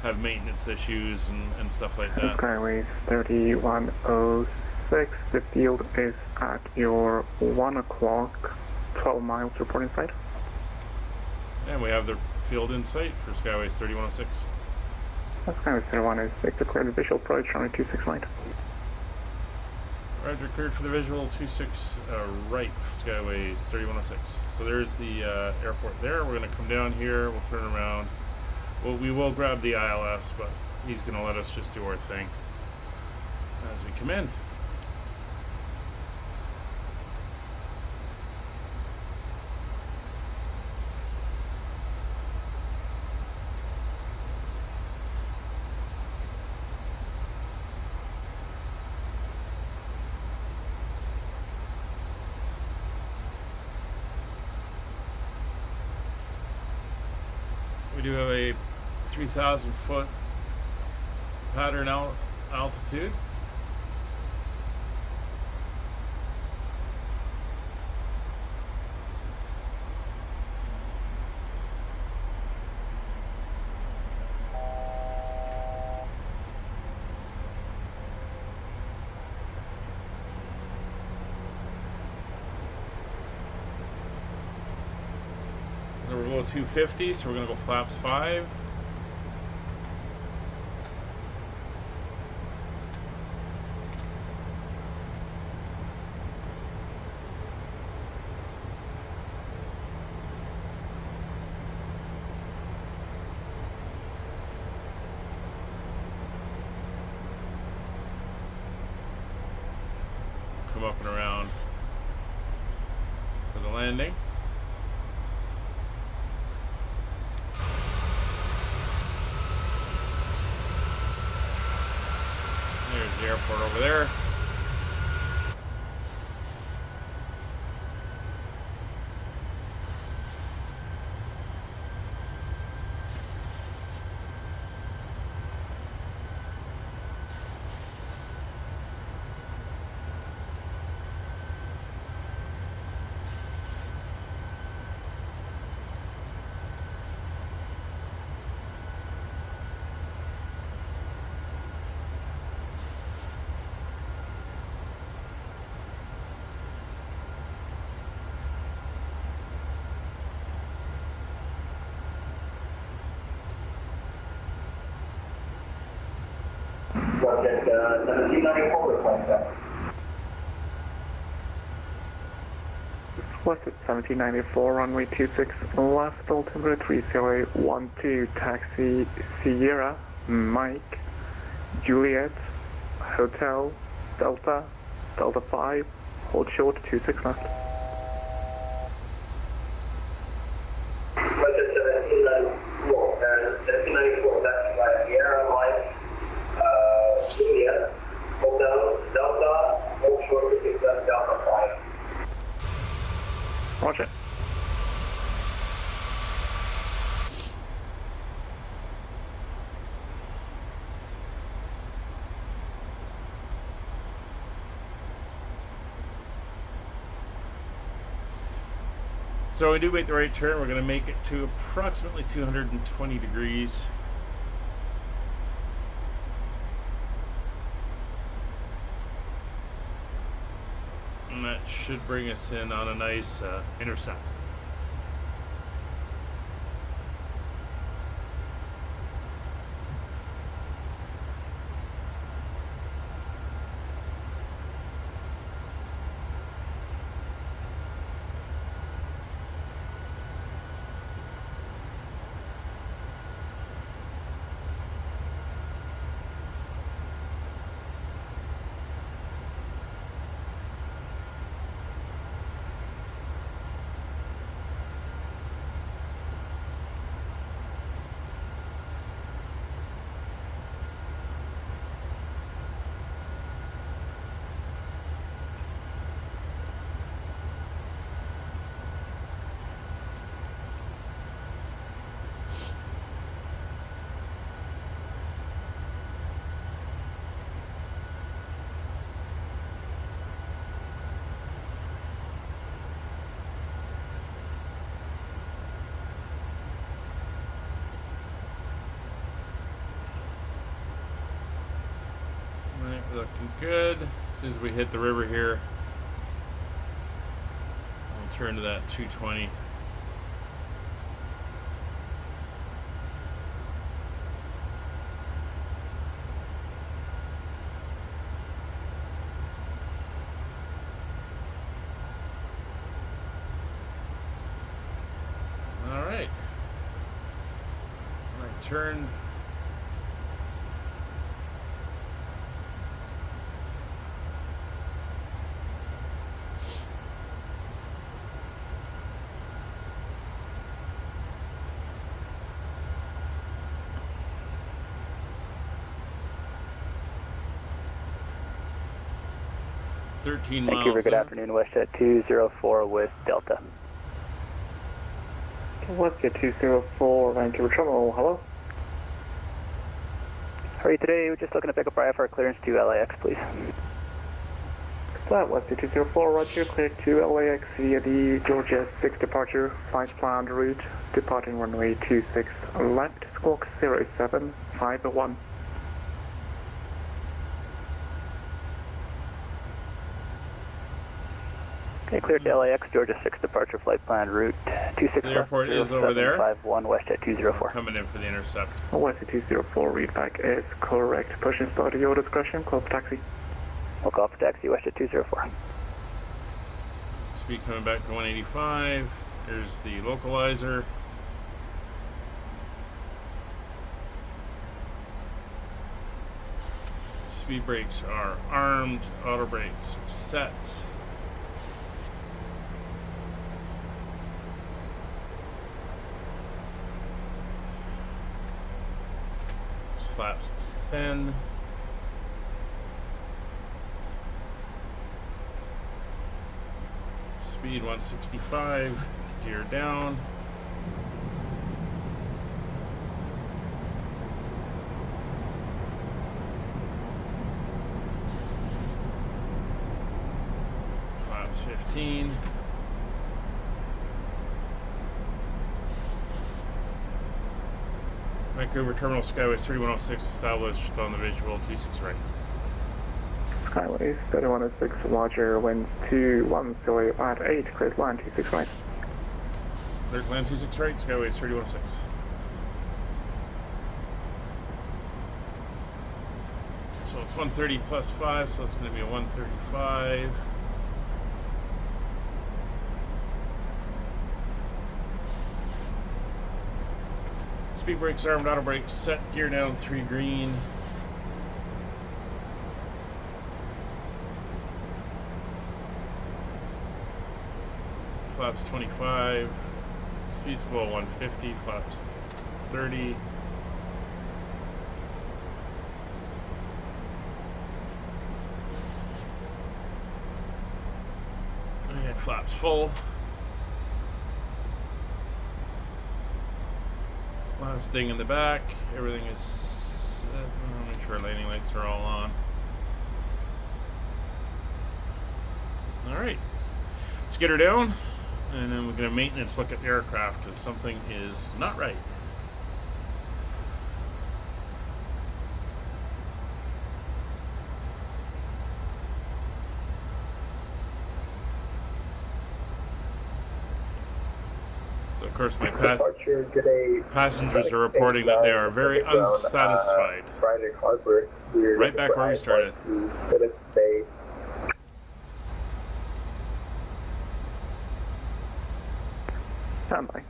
have maintenance issues and stuff like that. Skyway 3106, the field is at your 1 o'clock, 12 miles reporting site. And we have the field in sight for Skyways 3106. Skyway 3106, declared the visual approach, runway 26 right. Roger, cleared for the visual 26 right, Skyways 3106. So there's the airport there. We're going to come down here, we'll turn around. Well, we will grab the ILS, but he's going to let us just do our thing as we come in. We do have a 3,000 foot pattern altitude. So we're below 250, so we're going to go flaps 5. Come up and around for the landing. There's the airport over there. Subject 1794 request that. Western 1794, runway 26 left, altimeter 3012, taxi Sierra, Mike, Juliet, Hotel, Delta, Delta 5, hold short 26 left. Western 1794, that's by Sierra, Mike, Juliet, Hotel, Delta, hold short 26 left, Delta 5. Roger. So we do make the right turn. We're going to make it to approximately 220 degrees. And that should bring us in on a nice intercept. Looking good. As soon as we hit the river here, we'll turn to that 220. All right. Right turn. Vancouver, good afternoon, Westjet 204 with Delta. Whiskey 204, Vancouver Terminal, hello? How are you today? We're just looking to pick up IFR clearance to LAX, please. Flight Whiskey 204, roger, clear to LAX via the Georgia 6 departure, flight planned route, departing runway 26 left, squawk 0751. Okay, cleared to LAX, Georgia 6 departure, flight planned route 26 The airport is over there. 51 WestJet 204. Coming in for the intercept. Whiskey 204, readback is correct. Pushing start at your discretion, call for taxi. We'll call for taxi, WestJet 204. Speed coming back to 185. Here's the localizer. Speed brakes are armed. Auto brakes are set. Flaps 10. Speed 165. Gear down. Flaps 15. Vancouver Terminal Skyway 3106 established on the visual 26 right. Skyway 3106, roger, winds 210 at 8, cleared line 26 right. There's land 26 right, Skyway 3106. So it's 130 plus 5, so it's going to be a 135. Speed brakes armed, auto brakes set, gear down 3 green. Flaps 25. Speed's below 150, flaps 30. And flaps full. Last ding in the back. Everything is set. I'll make sure our landing lights are all on. Alright. Let's get her down. And then we're going to maintenance look at the aircraft because something is not right. So of course my passengers are reporting that they are very unsatisfied. Right back where we started. Stand by.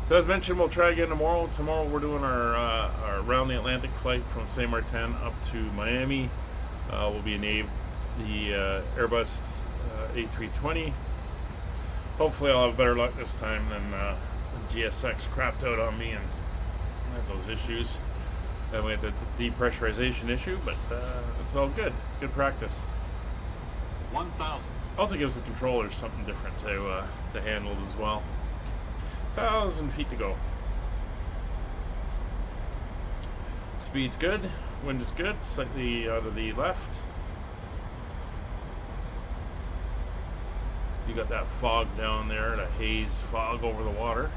So as mentioned, we'll try again tomorrow. Tomorrow we're doing our around the Atlantic flight from Saint Martin up to Miami. We'll be in the Airbus A320. Hopefully I'll have better luck this time than GSX crapped out on me and had those issues. Then we had the depressurization issue, but it's all good. It's good practice. 1,000. Also gives the controllers something different to handle as well. 1,000 feet to go. Speed's good. Wind is good. Slightly out of the left. You got that fog down there, that haze fog over the water.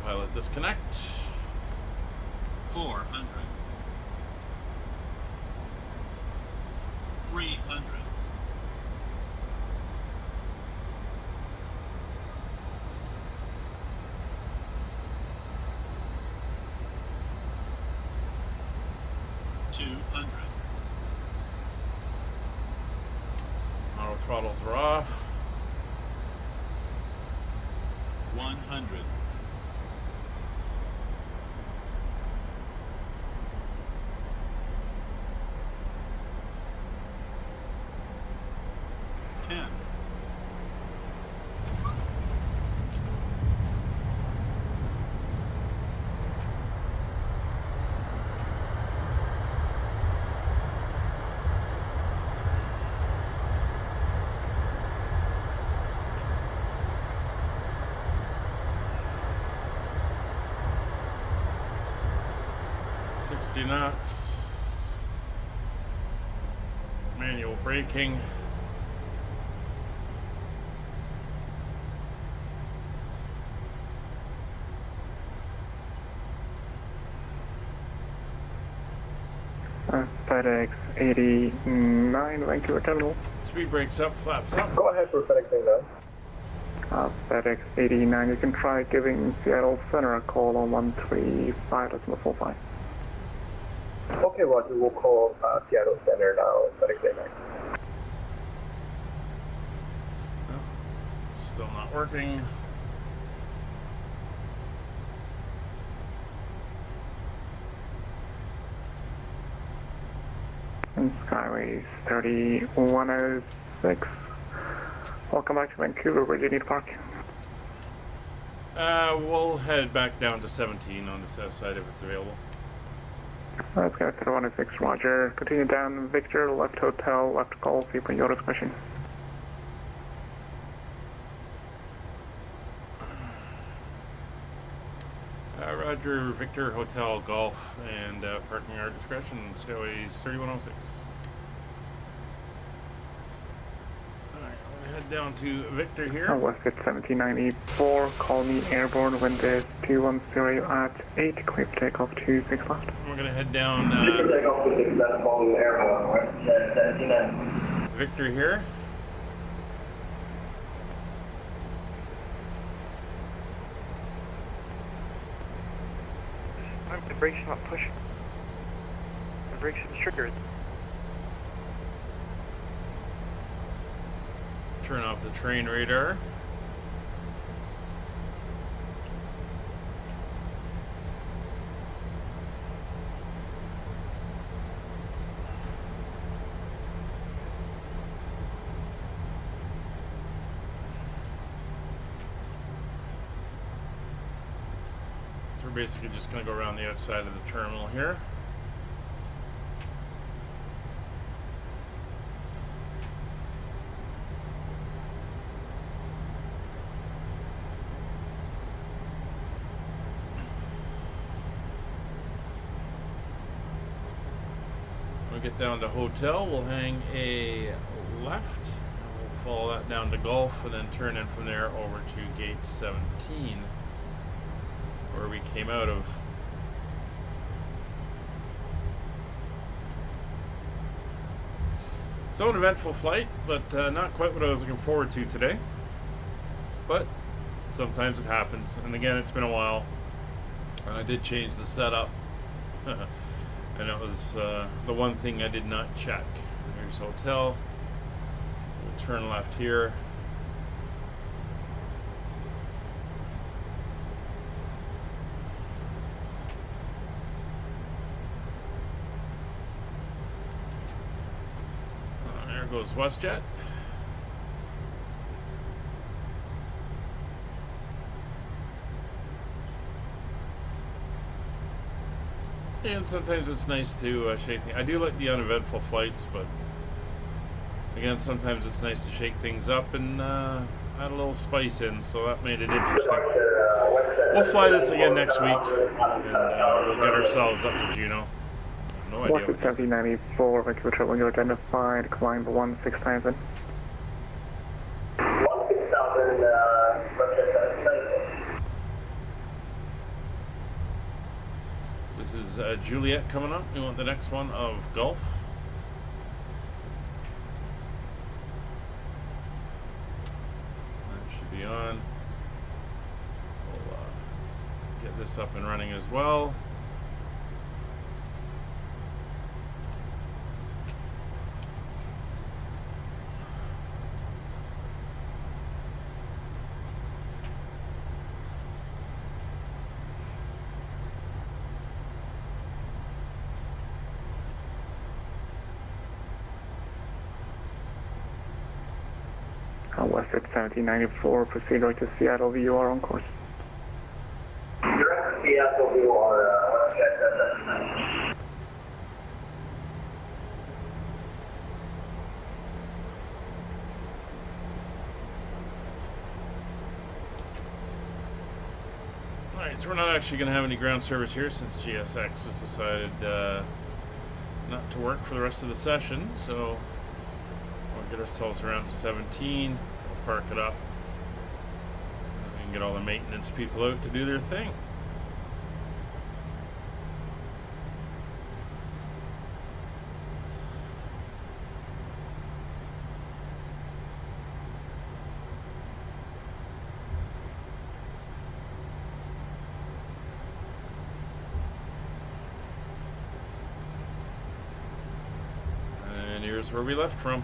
Autopilot disconnect. 400. 300. 200. Auto throttles are off. 100. 10. 60 knots. Manual braking. FedEx 89, Vancouver Terminal. Speed brakes up, flaps up. Go ahead for FedEx 89. FedEx 89, you can try giving Seattle Center a call on 135.45. Okay, Roger, we'll call Seattle Center now, FedEx 89. Still not working. And Skyways 3106. Welcome back to Vancouver. Where do you need to park? We'll head back down to 17 on the south side if it's available. Let's go 3106, Roger. Continue down Victor, left hotel, left call, see for your discretion. Roger, Victor, Hotel, Golf, and parking our discretion. Skyways 3106. Alright, I'm gonna head down to Victor here. Westgate 1794, call me airborne, wind is 210 at 8, clear to take off 26 left. We're gonna head down Take off to 6 left, calling airborne, Westgate 17. Victor here. The brakes are not pushing. The brakes are triggered. Turn off the train radar. We're basically just going to go around the outside of the terminal here. When we get down to hotel, we'll hang a left. We'll follow that down to Gulf and then turn in from there over to gate 17. Where we came out of. So an eventful flight, but not quite what I was looking forward to today. But sometimes it happens, and again, it's been a while, and I did change the setup, and it was the one thing I did not check. Here's hotel. We'll turn left here. Goes WestJet. And sometimes it's nice to shake things. I do like the uneventful flights, but again, sometimes it's nice to shake things up and add a little spice in, so that made it interesting. We'll fly this again next week, and we'll get ourselves up to Juneau. No idea. Westgate 1794, Vancouver travel, you identified, climb 16,000. 16,000, Westgate 1794. This is Juliet coming up. We want the next one of Gulf. That should be on. We'll get this up and running as well. Westjet 1794, proceed right to Seattle, you are on course. Direct to Seattle, you are Westjet 700. Alright, so we're not actually going to have any ground service here since GSX has decided not to work for the rest of the session, so we'll get ourselves around to 17, we'll park it up, and we can get all the maintenance people out to do their thing. And here's where we left from.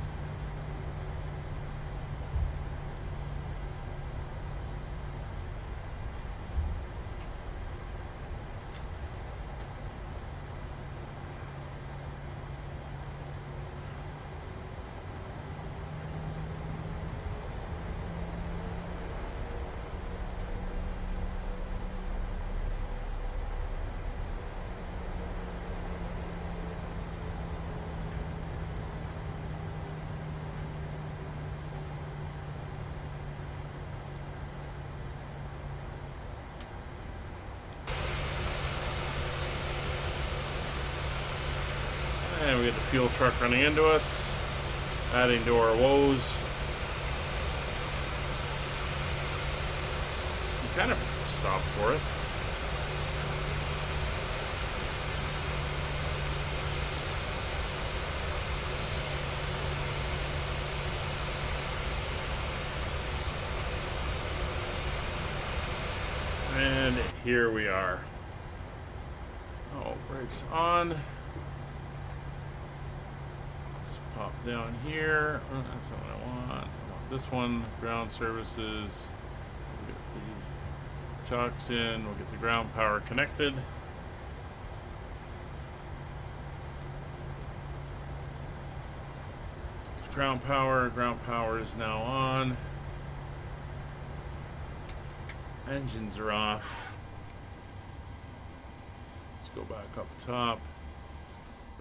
And we get the fuel truck running into us, adding to our woes. He kind of stopped for us. And here we are. Oh, brakes on. Pop down here. Oh, that's not what I want. I want this one. Ground services. We'll get the chocks in. We'll get the ground power connected. Ground power. Ground power is now on. Engines are off. Let's go back up top.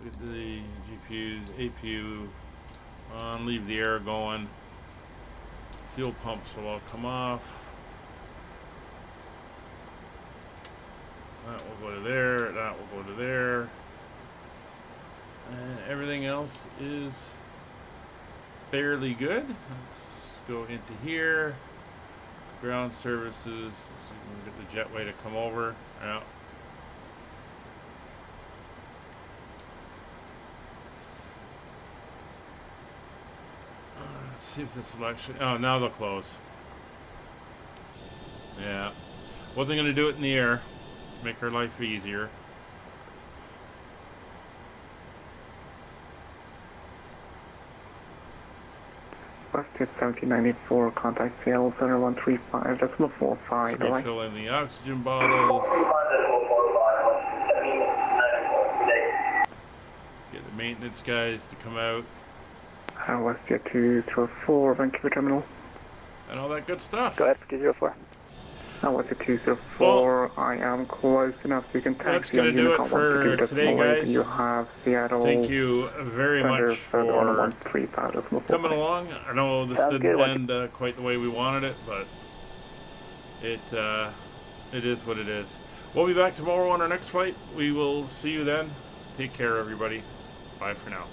Get the GPUs, APU on, leave the air going. Fuel pumps will all come off. That will go to there, that will go to there. And everything else is fairly good. Let's go into here. Ground services, get the jetway to come over. Yeah. Let's see if this will actually... Oh, now they'll close. Yeah. Wasn't going to do it in the air. Make our life easier. Westjet 1794, contact Seattle Center 135, decimal 45. So we fill in the oxygen bottles. Get the maintenance guys to come out. Westjet 204, Vancouver Terminal. And all that good stuff. Go ahead for 204. Westjet 204, I am close enough so you can That's taxi going on to do it Unicom for 122 today, decimal 8, guys. You have Seattle Thank you very Center much Center for 135, decimal 45. coming along. I know this Sounds didn't good. end quite the way we wanted it, but it is what it is. We'll be back tomorrow on our next flight. We will see you then. Take care, everybody. Bye for now.